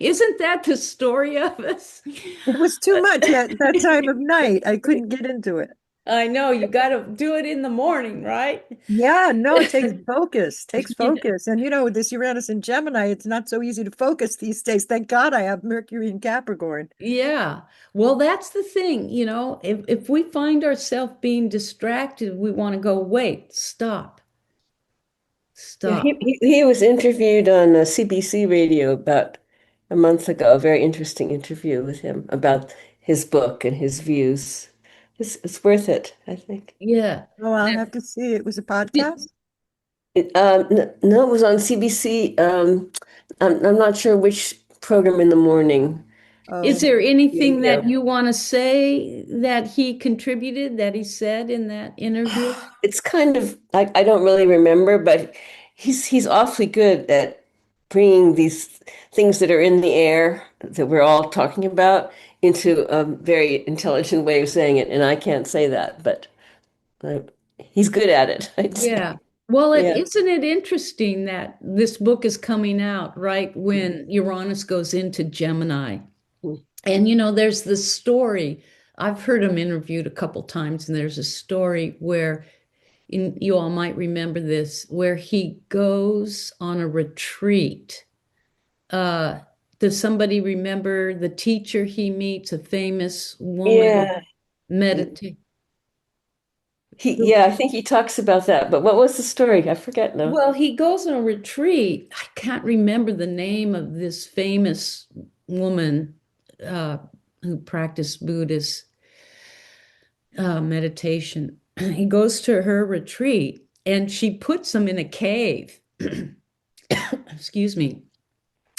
Isn't that the story of us? It was too much that time of night. I couldn't get into it. I know you got to do it in the morning, right? Yeah, no, it takes Yeah. focus. And this Uranus and Gemini, it's not so easy to focus these days. Thank God I have Mercury in Capricorn. Yeah. Well, that's the thing, if we find ourselves being distracted, we want to go, wait, stop, Yeah, stop. he was interviewed on CBC radio about a month ago. A very interesting interview with him about his book and his views. It's worth it, I think. Yeah. Oh, I'll Now, have to see. It was a did- podcast. No, it was on CBC. I'm not sure which program in the morning. is Oh, there anything that Radio. you want to say that he contributed, that he said in that interview? It's kind of I don't really remember, but he's awfully good at bringing these things that are in the air that we're all talking about into a very intelligent way of saying it. And I can't say that, but uh, he's good at it, I'd say. Yeah. Well, Yeah. isn't it interesting that this book is coming out right when Uranus goes into Gemini? And there's this story. I've heard him interviewed a couple times, and there's a story where you all might remember this, where he goes on a retreat. Uh, does somebody remember the teacher he meets, a famous woman Yeah. meditate? Yeah, I think he talks about that. But what was the story? I forget now. Well, he goes on a retreat. I can't remember the name of this famous woman uh, who practiced Buddhist meditation. He goes to her retreat and she puts him in a cave. Excuse me.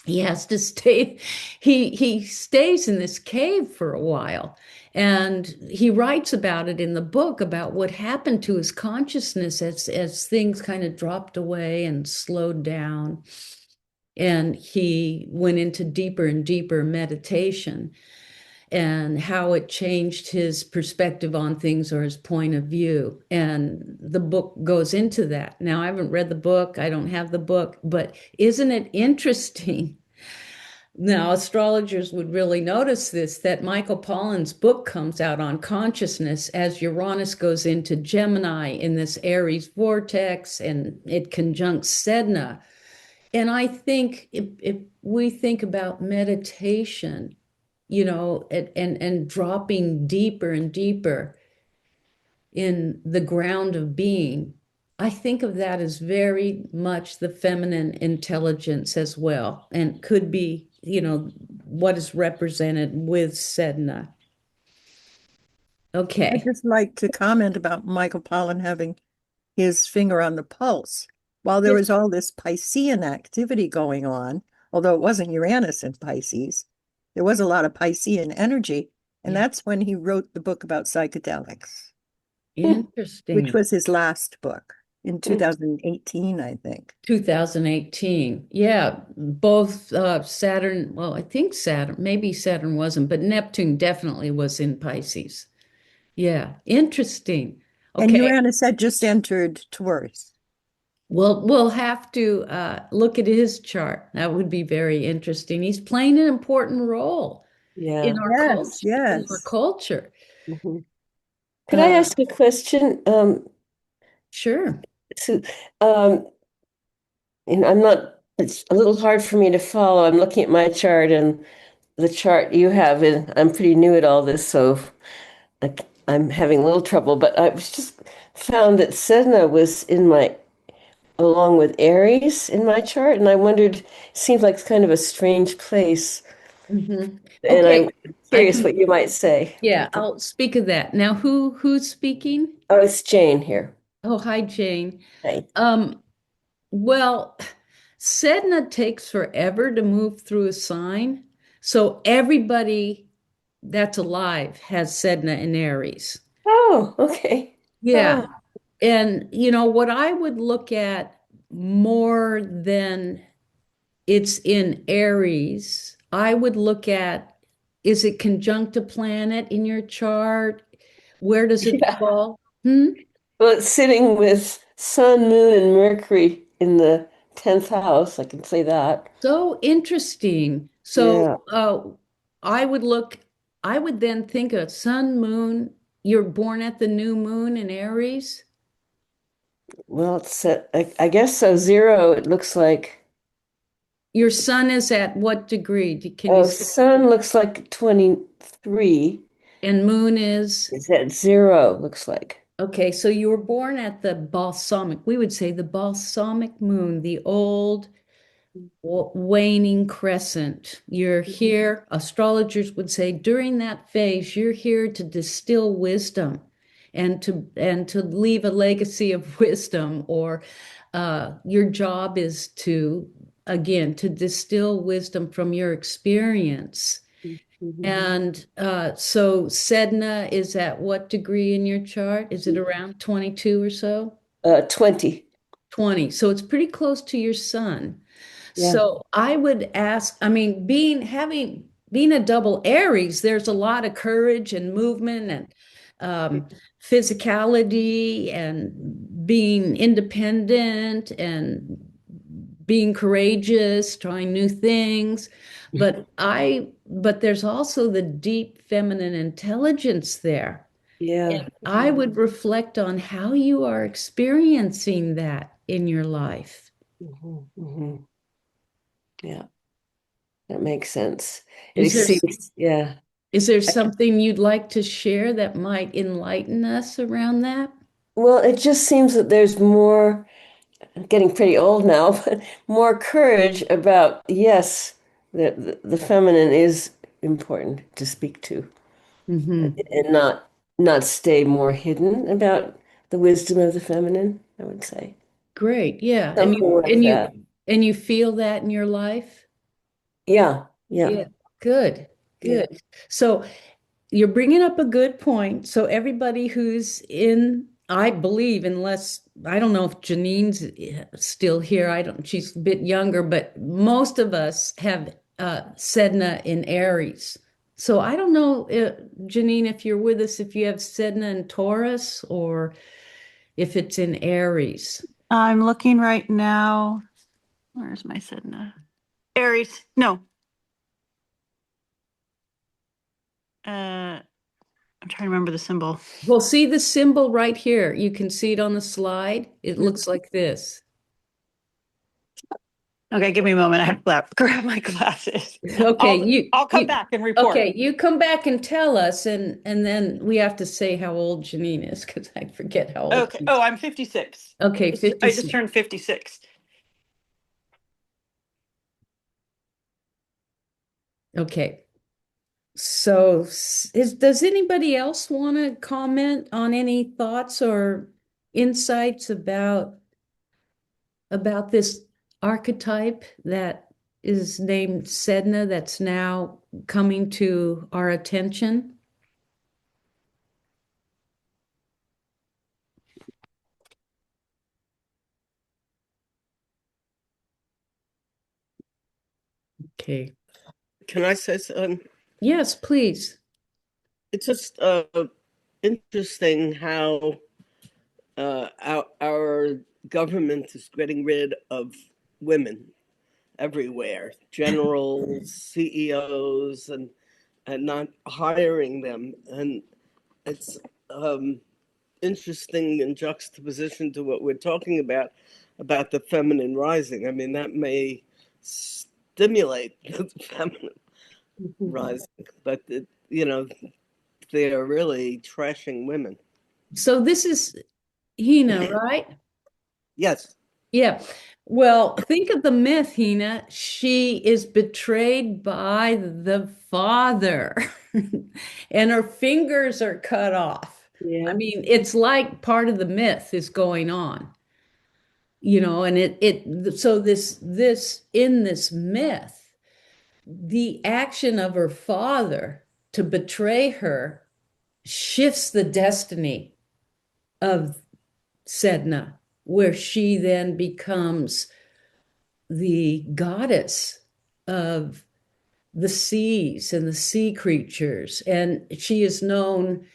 He has to stay. He stays in this cave for a while, and he writes about it in the book about what happened to his consciousness as things kind of dropped away and slowed down, and he went into deeper and deeper meditation, and how it changed his perspective on things or his point of view. And the book goes into that. Now, I haven't read the book, I don't have the book, but isn't it interesting? Now, astrologers would really notice this, that Michael Pollan's book comes out on consciousness as Uranus goes into Gemini in this Aries vortex and it conjuncts Sedna. And I think if we think about meditation, and dropping deeper and deeper in the ground of being, I think of that as very much the feminine intelligence as well, and could be, what is represented with Sedna. I Okay. just like to comment about Michael Pollan having his finger on the pulse. While there Yes. was all this Piscean activity going on, although it wasn't Uranus in Pisces, there was a lot of Piscean energy. And Yeah. that's when he wrote the book about psychedelics, which Interesting. was his last book in 2018, I think. 2018. Yeah, both Saturn, well, I think Saturn, maybe Saturn wasn't, but Neptune definitely was in Pisces. Yeah, interesting. And Okay. Uranus had just entered Taurus. Well, we'll have to look at his chart. That would be very interesting. He's playing an important role in Yeah. our Yes, culture, in our yes. culture. Mhm. Could I Uh, ask a question? sure. So, um, and I'm not, it's a little hard for me to follow. I'm looking at my chart and the chart you have, and I'm pretty new at all this, so I'm having a little trouble. But I was just found that Sedna was in my, along with Aries in my chart, and I wondered, it seems like it's kind of a strange place, Hmm. and Okay, I'm I curious can. what you might say. Yeah, I'll speak of that. Now, who's speaking? Oh, it's Jane here. Oh, hi, Jane. Hey. Um, well, Sedna takes forever to move through a sign. So everybody that's alive has Sedna in Aries. Oh, okay. Yeah. Oh, And what I would look at more than it's in Aries, I would look at, is it conjunct a planet in your chart? Where does it yeah. fall? Hmm? Well, it's sitting with Sun, Moon, and Mercury in the 10th house. I can say that. So interesting. So Yeah. I would look, I would then think of sun, moon. You're born at the new moon in Aries. Well, it's I guess so. Zero, it looks like. Your sun is at what degree? Can you Oh, see? Sun looks like 23. And moon is, Is that zero? Looks like. okay, so you were born at the balsamic, we would say the balsamic moon, the old waning crescent. You're here, astrologers would say during that phase, you're here to distill wisdom and to leave a legacy of wisdom, or your job is to, again, to distill wisdom from your experience. Mhm. And so Sedna is at what degree in your chart? Is it around 22 or so? 20. 20. So it's pretty close to your sun. Yeah. So I would ask, I mean, being a double Aries, there's a lot of courage and movement and physicality and being independent and being courageous, trying new things. But there's also the deep feminine intelligence there. Yeah. And I would reflect on how you are experiencing that in your life. Hmm. Yeah, that makes sense. It Is there exceeds, yeah. Is there I- something you'd like to share that might enlighten us around that? Well, it just seems that there's more, I'm getting pretty old now, but more courage about, yes, the feminine is important to speak to Hmm. and not stay more hidden about the wisdom of the feminine, I would say. Great. Yeah. And you Something like and that. you feel that in your life? Yeah, yeah, Yeah. Good. yeah. Good. So you're bringing up a good point. So everybody who's in, I believe, unless I don't know if Janine's still here. I don't, she's a bit younger, but most of us have Sedna in Aries. So I don't know, Janine, if you're with us, if you have Sedna in Taurus or if it's in Aries. I'm looking right now. Where's my Sedna? Aries. No. I'm trying to remember the symbol. Well, see the symbol right here. You can see it on the slide. It looks like this. Okay, give me a moment. I have to grab my glasses. Okay, I'll come back and report. okay, you come back and tell us, and then we have to say how old Janine is because I forget how old Okay. she is. Oh, I'm 56. Okay, I just 56. turned 56. Okay. So does anybody else want to comment on any thoughts or insights about this archetype that is named Sedna that's now coming to our attention? Okay. Can I say something? Yes, please. It's just interesting how our government is getting rid of women everywhere, generals, CEOs, and not hiring them. And it's interesting in juxtaposition to what we're talking about the feminine rising. I mean, that may stimulate the feminine rising, but they are really trashing women. So this is Hina, right? Yes. Yeah. Well, think of the myth, Hina. She is betrayed by the father, and her fingers are cut off. I Yeah. mean, it's like part of the myth is going on, and so this in this myth, the action of her father to betray her shifts the destiny of Sedna, where she then becomes the goddess of the seas and the sea creatures. And she is known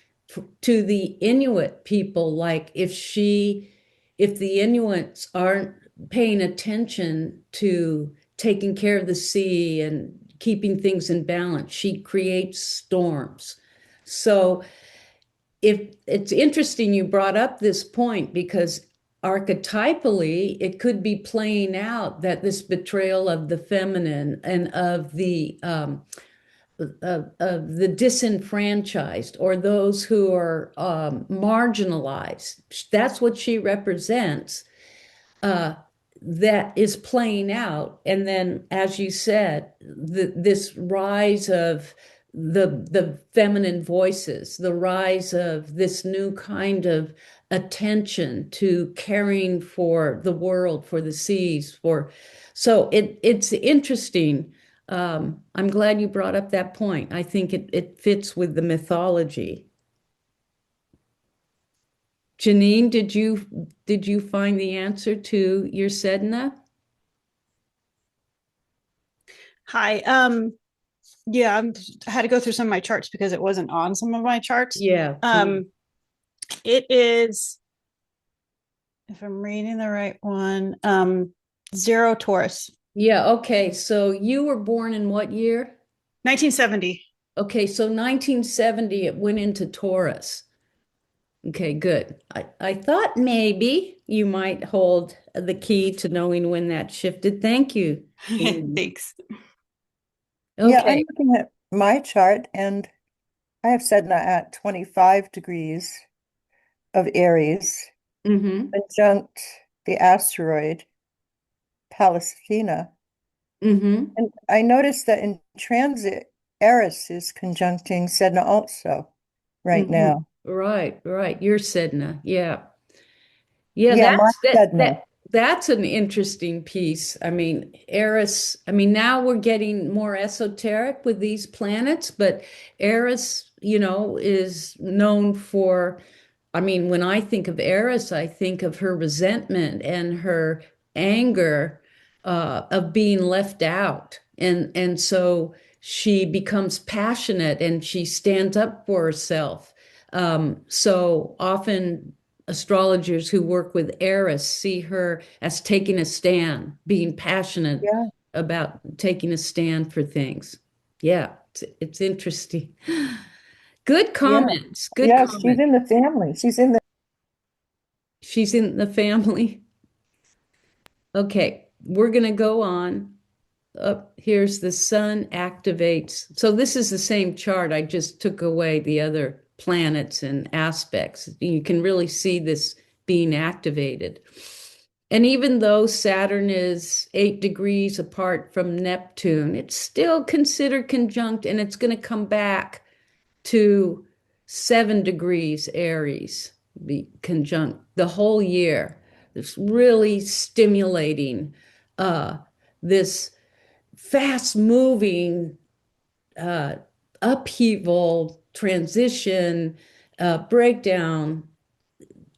to the Inuit people, like if the Inuits aren't paying attention to taking care of the sea and keeping things in balance, she creates storms. So if it's interesting you brought up this point because archetypally it could be playing out that this betrayal of the feminine and of the disenfranchised or those who are marginalized. That's what she represents. Uh, that is playing out. And then, as you said, this rise of the feminine voices, the rise of this new kind of attention to caring for the world, for the seas, for so it's interesting. I'm glad you brought up that point. I think it fits with the mythology. Janine, did you find the answer to your Sedna? Hi. Yeah, I had to go through some of my charts because it wasn't on some of my charts. Yeah. It is, if I'm reading the right one, zero Taurus, Yeah, okay. So you were born in what year? 1970. Okay, so 1970 it went into Taurus. Okay, good. I thought maybe you might hold the key to knowing when that shifted. Thank you, Janine. Thanks. Yeah, I'm Okay. looking at my chart and I have Sedna at 25 degrees of Aries, Mm-hmm. conjunct the asteroid Palestina. Mm-hmm. And I noticed that in transit, Eris is conjuncting Sedna also right Mm-hmm. now. Right, right. You're Sedna. Yeah. Yeah, Yeah, my Sedna. that's an interesting piece. I mean, Eris, I mean, now we're getting more esoteric with these planets, but Eris, is known for, I mean, when I think of Eris, I think of her resentment and her anger of being left out. And so she becomes passionate and she stands up for herself. So often astrologers who work with Eris see her as taking a stand, being passionate Yeah, about taking a stand for things. Yeah, it's interesting. Good yeah, comments. Good yeah, she's comment. in the family. She's in the She's in the family. Okay, we're going to go on. Up here's the sun activates. So this is the same chart. I just took away the other planets and aspects. You can really see this being activated. And even though Saturn is 8 degrees apart from Neptune, it's still considered conjunct and it's going to come back to 7 degrees Aries, be conjunct the whole year. It's really stimulating uh, this fast moving uh, upheaval, transition, breakdown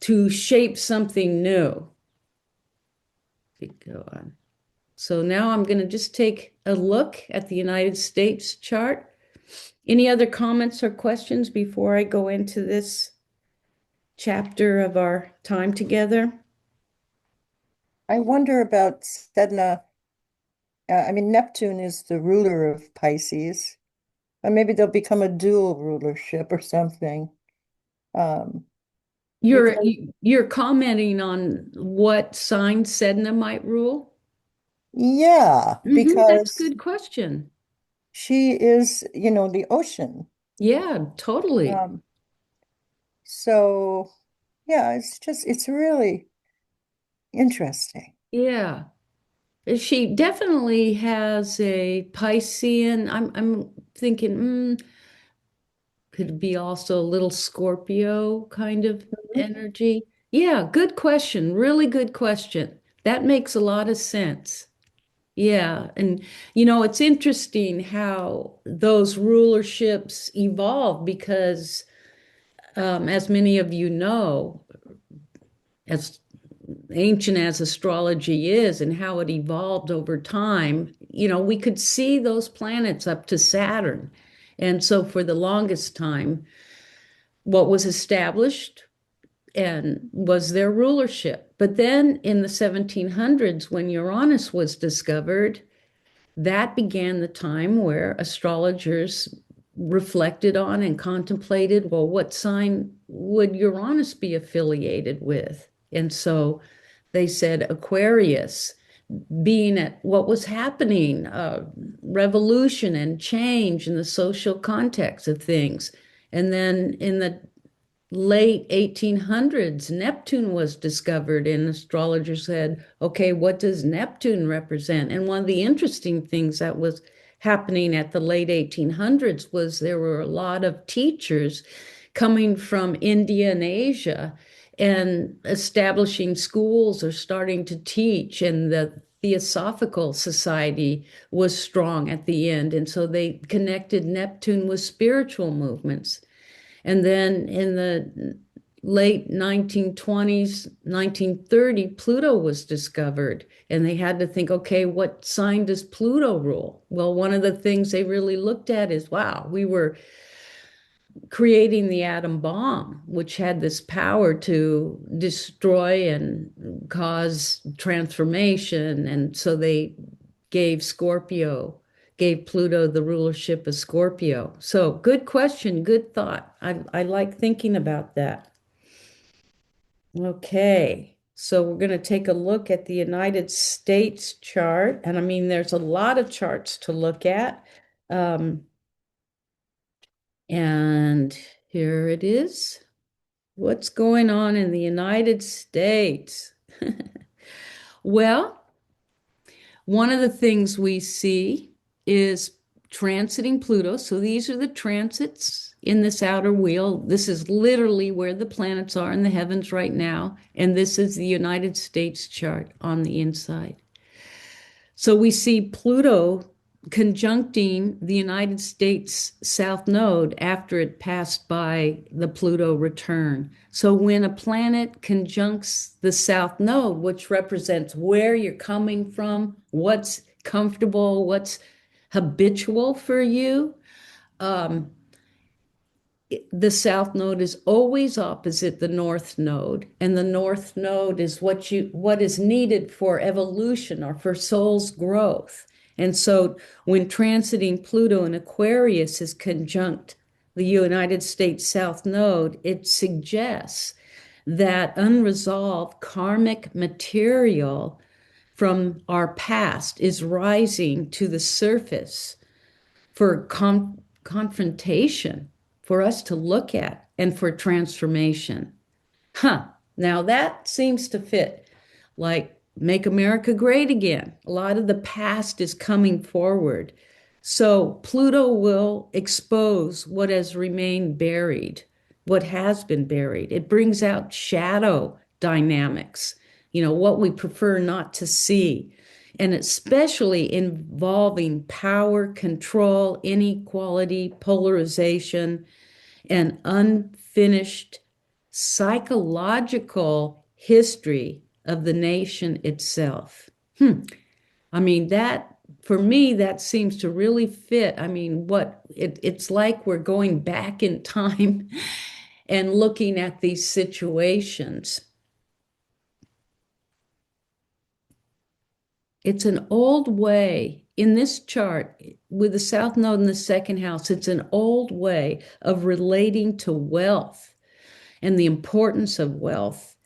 to shape something new. Go on. So now I'm going to just take a look at the United States chart. Any other comments or questions before I go into this chapter of our time together? I wonder about Sedna. I mean, Neptune is the ruler of Pisces. Or maybe they'll become a dual rulership or something. Um, You're because you're commenting on what sign Sedna might rule? yeah, That's a because good question. she is, the ocean. Yeah, totally. Um, so yeah, it's really interesting. Yeah. She definitely has a Piscean. I'm thinking, could it be also a little Scorpio kind of Mhm. energy? Yeah, good question. Really good question. That makes a lot of sense. Yeah, and it's interesting how those rulerships evolve because, as many of you know, as ancient as astrology is and how it evolved over time, we could see those planets up to Saturn. And so for the longest time, what was established and was their rulership. But then in the 1700s, when Uranus was discovered, that began the time where astrologers reflected on and contemplated, well, what sign would Uranus be affiliated with? And so they said Aquarius, being at what was happening, revolution and change in the social context of things. And then in the late 1800s, Neptune was discovered, and astrologers said, okay, what does Neptune represent? And one of the interesting things that was happening at the late 1800s was there were a lot of teachers coming from India and Asia and establishing schools or starting to teach, and the Theosophical Society was strong at the end. And so they connected Neptune with spiritual movements. And then in the late 1920s, 1930, Pluto was discovered. And they had to think, okay, what sign does Pluto rule? Well, one of the things they really looked at is, wow, we were creating the atom bomb, which had this power to destroy and cause transformation. And so they gave Pluto the rulership of Scorpio. So good question, good thought. I like thinking about that. Okay, so we're going to take a look at the United States chart. And I mean, there's a lot of charts to look at. And here it is. What's going on in the United States? Well, one of the things we see is transiting Pluto. So these are the transits in this outer wheel. This is literally where the planets are in the heavens right now. And this is the United States chart on the inside. So we see Pluto conjuncting the United States South Node after it passed by the Pluto return. So when a planet conjuncts the South Node, which represents where you're coming from, what's comfortable, what's habitual for you, the South Node is always opposite the North Node, and the North Node is what is needed for evolution or for soul's growth. And so when transiting Pluto in Aquarius is conjunct the United States South Node, it suggests that unresolved karmic material from our past is rising to the surface for confrontation, for us to look at, and for transformation. Now that seems to fit. Like, make America great again. A lot of the past is coming forward. So Pluto will expose what has remained buried, what has been buried. It brings out shadow dynamics, what we prefer not to see, and especially involving power, control, inequality, polarization, and unfinished psychological history of the nation itself. I mean, that for me, that seems to really fit. I mean, it's like we're going back in time and looking at these situations. It's an old way in this chart with the South Node in the second house. It's an old way of relating to wealth and the importance of wealth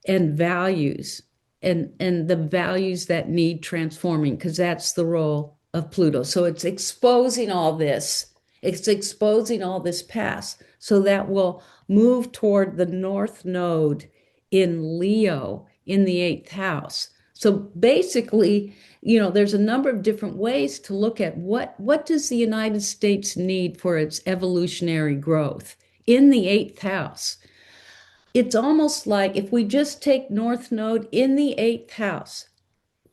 and values and the values that need transforming, because that's the role of Pluto. So it's exposing all this. It's exposing all this past. So that will move toward the North Node in Leo in the eighth house. So basically, there's a number of different ways to look at what does the United States need for its evolutionary growth in the eighth house. It's almost like if we just take North Node in the eighth house,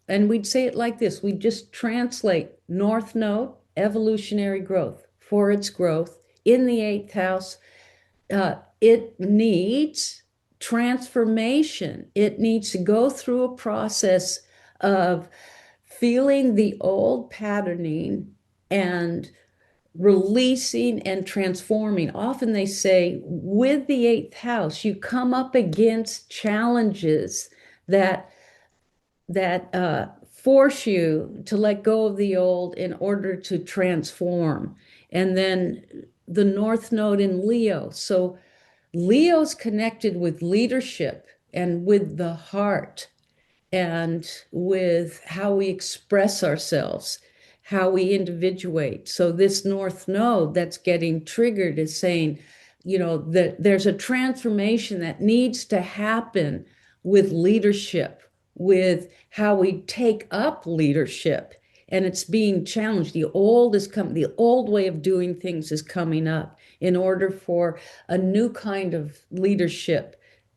and we'd say it like this, we just translate North Node, evolutionary growth, for its growth in the eighth house. It needs transformation. It needs to go through a process of feeling the old patterning and releasing and transforming. Often they say with the eighth house, you come up against challenges that force you to let go of the old in order to transform. And then the North Node in Leo. So Leo's connected with leadership and with the heart and with how we express ourselves, how we individuate. So this North Node that's getting triggered is saying, that there's a transformation that needs to happen with leadership, with how we take up leadership. And it's being challenged. The old way of doing things is coming up in order for a new kind of leadership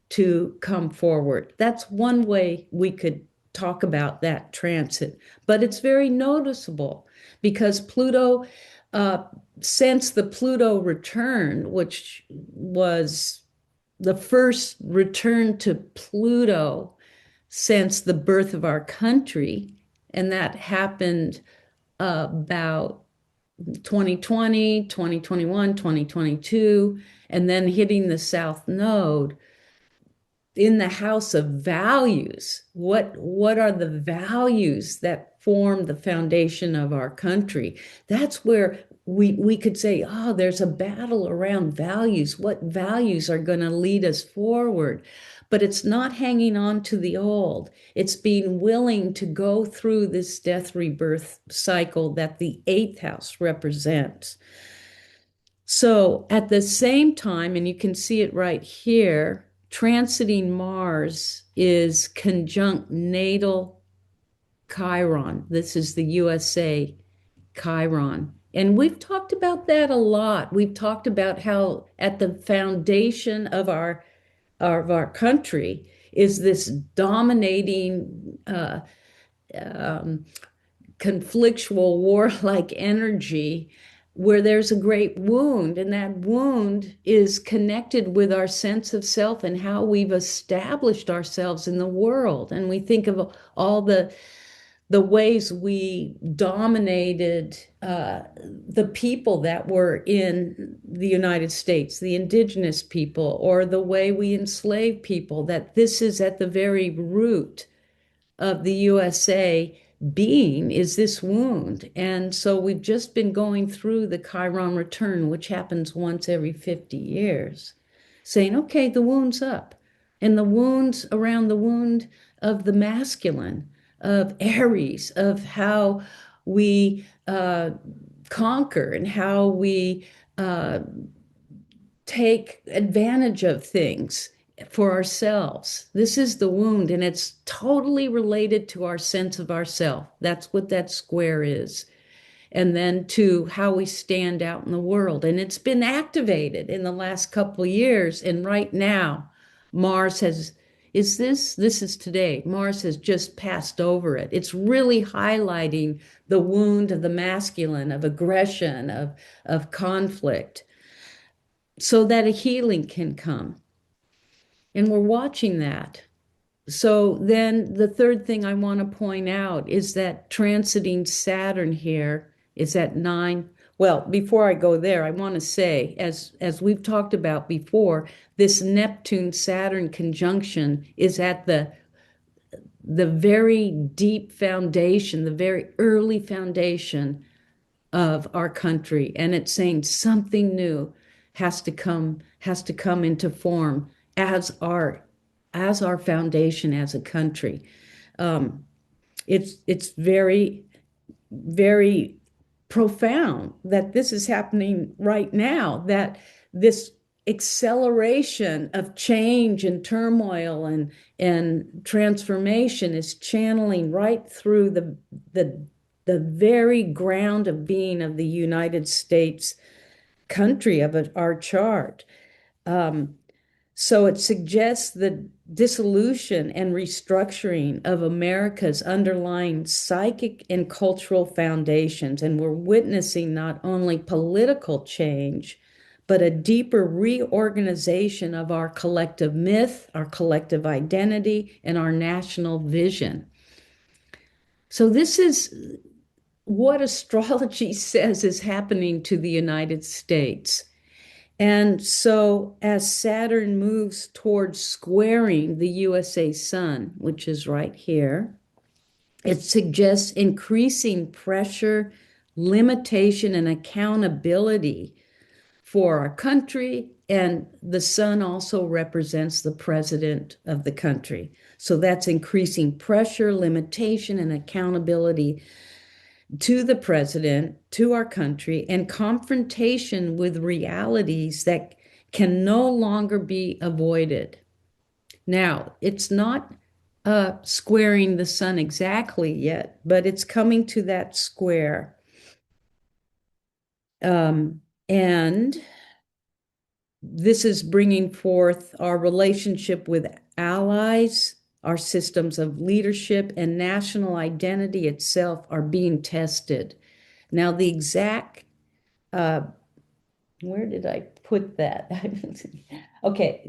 to come forward. That's one way we could talk about that transit, but it's very noticeable because Pluto, uh, since the Pluto return, which was the first return to Pluto since the birth of our country, and that happened about 2020, 2021, 2022, and then hitting the South Node in the house of values. What are the values that form the foundation of our country? That's where we could say, oh, there's a battle around values. What values are going to lead us forward? But it's not hanging on to the old. It's being willing to go through this death rebirth cycle that the eighth house represents. So at the same time, and you can see it right here, transiting Mars is conjunct natal Chiron. This is the USA Chiron. And we've talked about that a lot. We've talked about how at the foundation of our country is this dominating um, conflictual, warlike energy where there's a great wound, and that wound is connected with our sense of self and how we've established ourselves in the world. And we think of all the ways we dominated the people that were in the United States, the indigenous people, or the way we enslaved people, that this is at the very root of the USA being is this wound. And so we've just been going through the Chiron return, which happens once every 50 years, saying, okay, the wound's up. And the wounds around the wound of the masculine, of Aries, of how we conquer and how we take advantage of things for ourselves. This is the wound, and it's totally related to our sense of ourself. That's what that square is. And then to how we stand out in the world. And it's been activated in the last couple of years. And right now, Mars has, this is today. Mars has just passed over it. It's really highlighting the wound of the masculine, of aggression, of conflict, so that a healing can come. And we're watching that. So then the third thing I want to point out is that transiting Saturn here is at 9. Well, before I go there, I want to say, as we've talked about before, this Neptune Saturn conjunction is at the very deep foundation, the very early foundation of our country, and it's saying something new has to come into form as our foundation as a country. It's very, very profound that this is happening right now, that this acceleration of change and turmoil and transformation is channeling right through the very ground of being of the United States country of our chart. So it suggests the dissolution and restructuring of America's underlying psychic and cultural foundations. And we're witnessing not only political change, but a deeper reorganization of our collective myth, our collective identity, and our national vision. So this is what astrology says is happening to the United States. And so, as Saturn moves towards squaring the USA sun, which is right here, it suggests increasing pressure, limitation, and accountability for our country. And the sun also represents the president of the country. So that's increasing pressure, limitation, and accountability to the president, to our country, and confrontation with realities that can no longer be avoided. Now, it's not squaring the sun exactly yet, but it's coming to that square. And this is bringing forth our relationship with allies, our systems of leadership, and national identity itself are being tested. Now, the exact, where did I put that? Okay,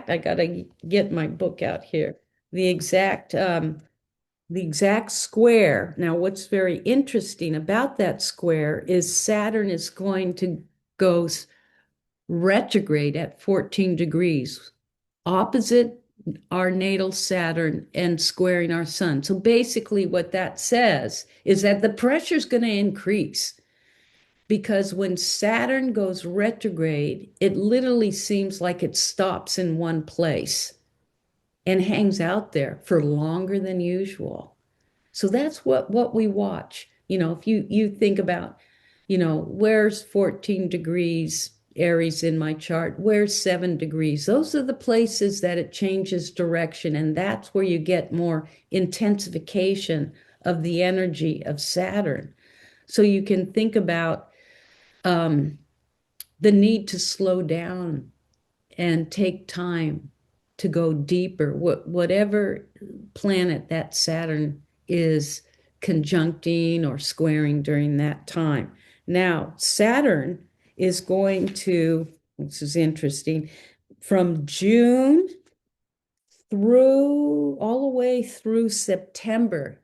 I gotta get my book out here. The exact square. Now, what's very interesting about that square is Saturn is going to go retrograde at 14 degrees, opposite our natal Saturn and squaring our sun. So basically, what that says is that the pressure is going to increase because when Saturn goes retrograde, it literally seems like it stops in one place and hangs out there for longer than usual. So that's what we watch. If you think about, where's 14 degrees Aries in my chart? Where's 7 degrees? Those are the places that it changes direction, and that's where you get more intensification of the energy of Saturn. So you can think about the need to slow down and take time to go deeper. Whatever planet that Saturn is conjuncting or squaring during that time. Now, Saturn is going to, this is interesting, from June through all the way through September,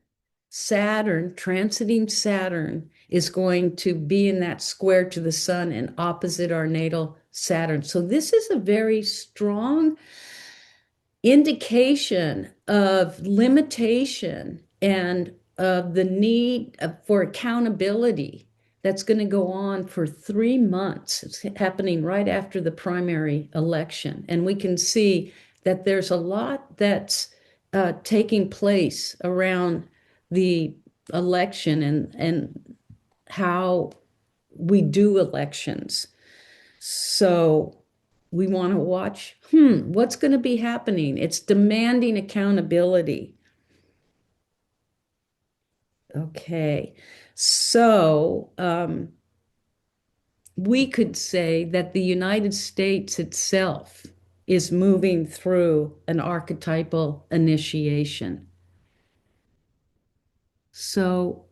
Saturn, transiting Saturn, is going to be in that square to the sun and opposite our natal Saturn. So this is a very strong indication of limitation and of the need for accountability that's going to go on for 3 months. It's happening right after the primary election. And we can see that there's a lot that's taking place around the election and how we do elections. So we want to watch, what's going to be happening? It's demanding accountability. Okay. So we could say that the United States itself is moving through an archetypal initiation. So,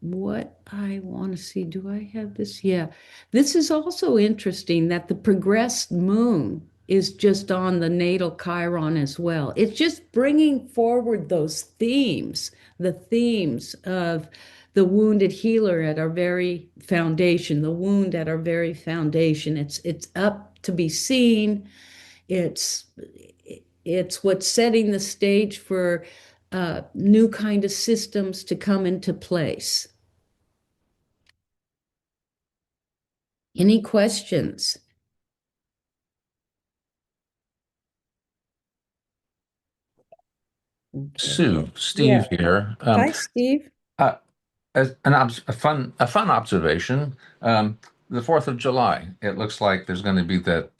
what I want to see, do I have this? Yeah. This is also interesting that the progressed moon is just on the natal Chiron as well. It's just bringing forward those themes, the themes of the wounded healer at our very foundation, the wound at our very foundation. It's up to be seen. It's it's what's setting the stage for new kind of systems to come into place. Any questions? Okay. Sue, Steve Yeah. here. Hi, Steve. Uh, a fun observation. The 4th of July. It looks like there's going to be that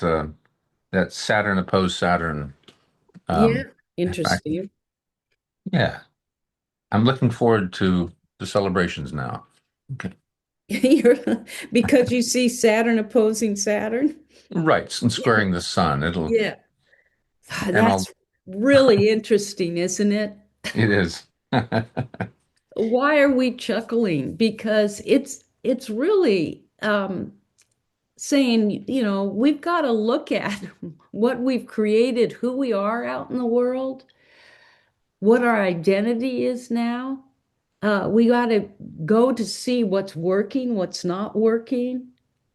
Saturn opposed Saturn. Yeah, In fact, interesting. yeah, I'm looking forward to the celebrations now. Okay, Because you see Saturn opposing Saturn. right, and Yeah. squaring the sun. Yeah. And I'll. That's really interesting, isn't it? It is. Why are we chuckling? Because it's really saying, we've got to look at what we've created, who we are out in the world, what our identity is now. we got to go to see what's working, what's not working.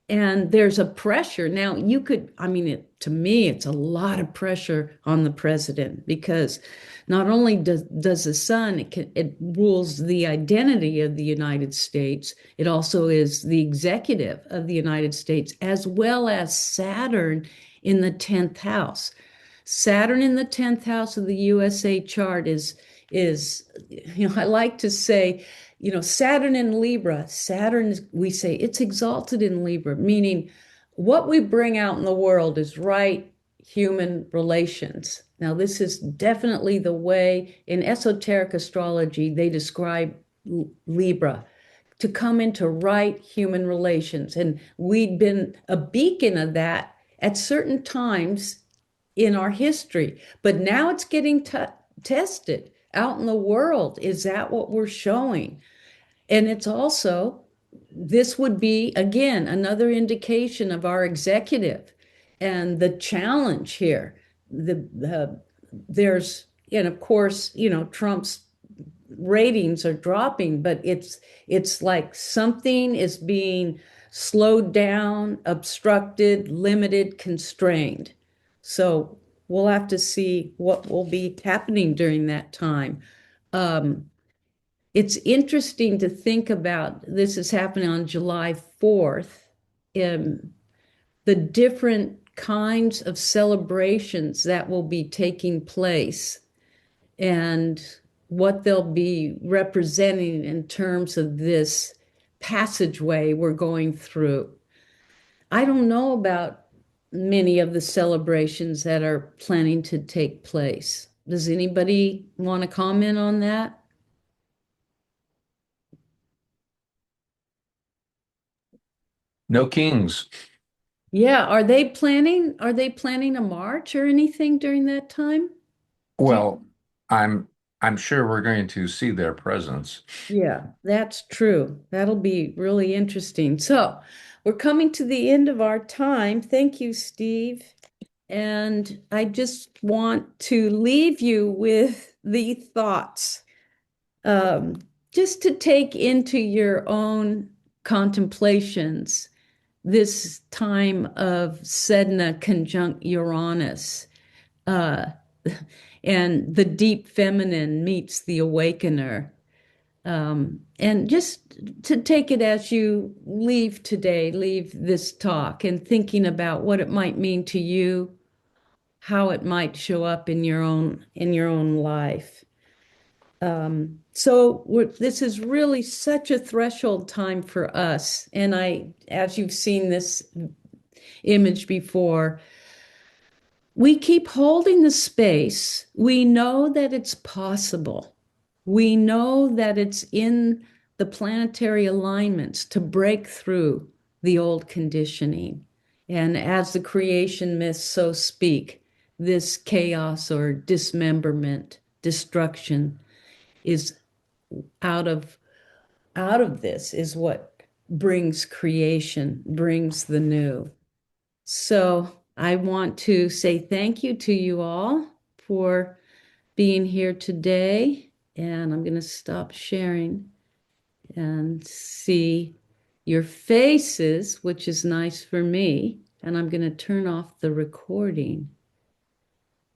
And there's a pressure. Now, I mean, to me, it's a lot of pressure on the president because not only does the sun, it rules the identity of the United States, it also is the executive of the United States, as well as Saturn in the 10th house. Saturn in the 10th house of the USA chart is, I like to say, Saturn in Libra. Saturn, we say it's exalted in Libra, meaning what we bring out in the world is right human relations. Now, this is definitely the way in esoteric astrology they describe Libra to come into right human relations. And we'd been a beacon of that at certain times in our history, but now it's getting tested out in the world. Is that what we're showing? And it's also, this would be, again, another indication of our executive and the challenge here. There's, and of course, Trump's ratings are dropping, but it's like something is being slowed down, obstructed, limited, constrained. So we'll have to see what will be happening during that time. Um, it's interesting to think about this is happening on July 4th, the different kinds of celebrations that will be taking place and what they'll be representing in terms of this passageway we're going through. I don't know about many of the celebrations that are planning to take place. Does anybody want to comment on that? No kings. Yeah, are they planning a march or anything during that time? Do you, Well, I'm I'm sure we're going to see their presence. yeah, that's true. That'll be really interesting. So, we're coming to the end of our time. Thank you, Steve. And I just want to leave you with the thoughts, um, just to take into your own contemplations this time of Sedna conjunct Uranus, uh, and the deep feminine meets the awakener. And just to take it as you leave today, leave this talk, and thinking about what it might mean to you, how it might show up in your own life. So this is really such a threshold time for us. And as you've seen this image before, we keep holding the space. We know that it's possible. We know that it's in the planetary alignments to break through the old conditioning. And as the creation myths so speak, this chaos or dismemberment, destruction is out of this is what brings creation, brings the new. So I want to say thank you to you all for being here today. And I'm going to stop sharing and see your faces, which is nice for me. And I'm going to turn off the recording.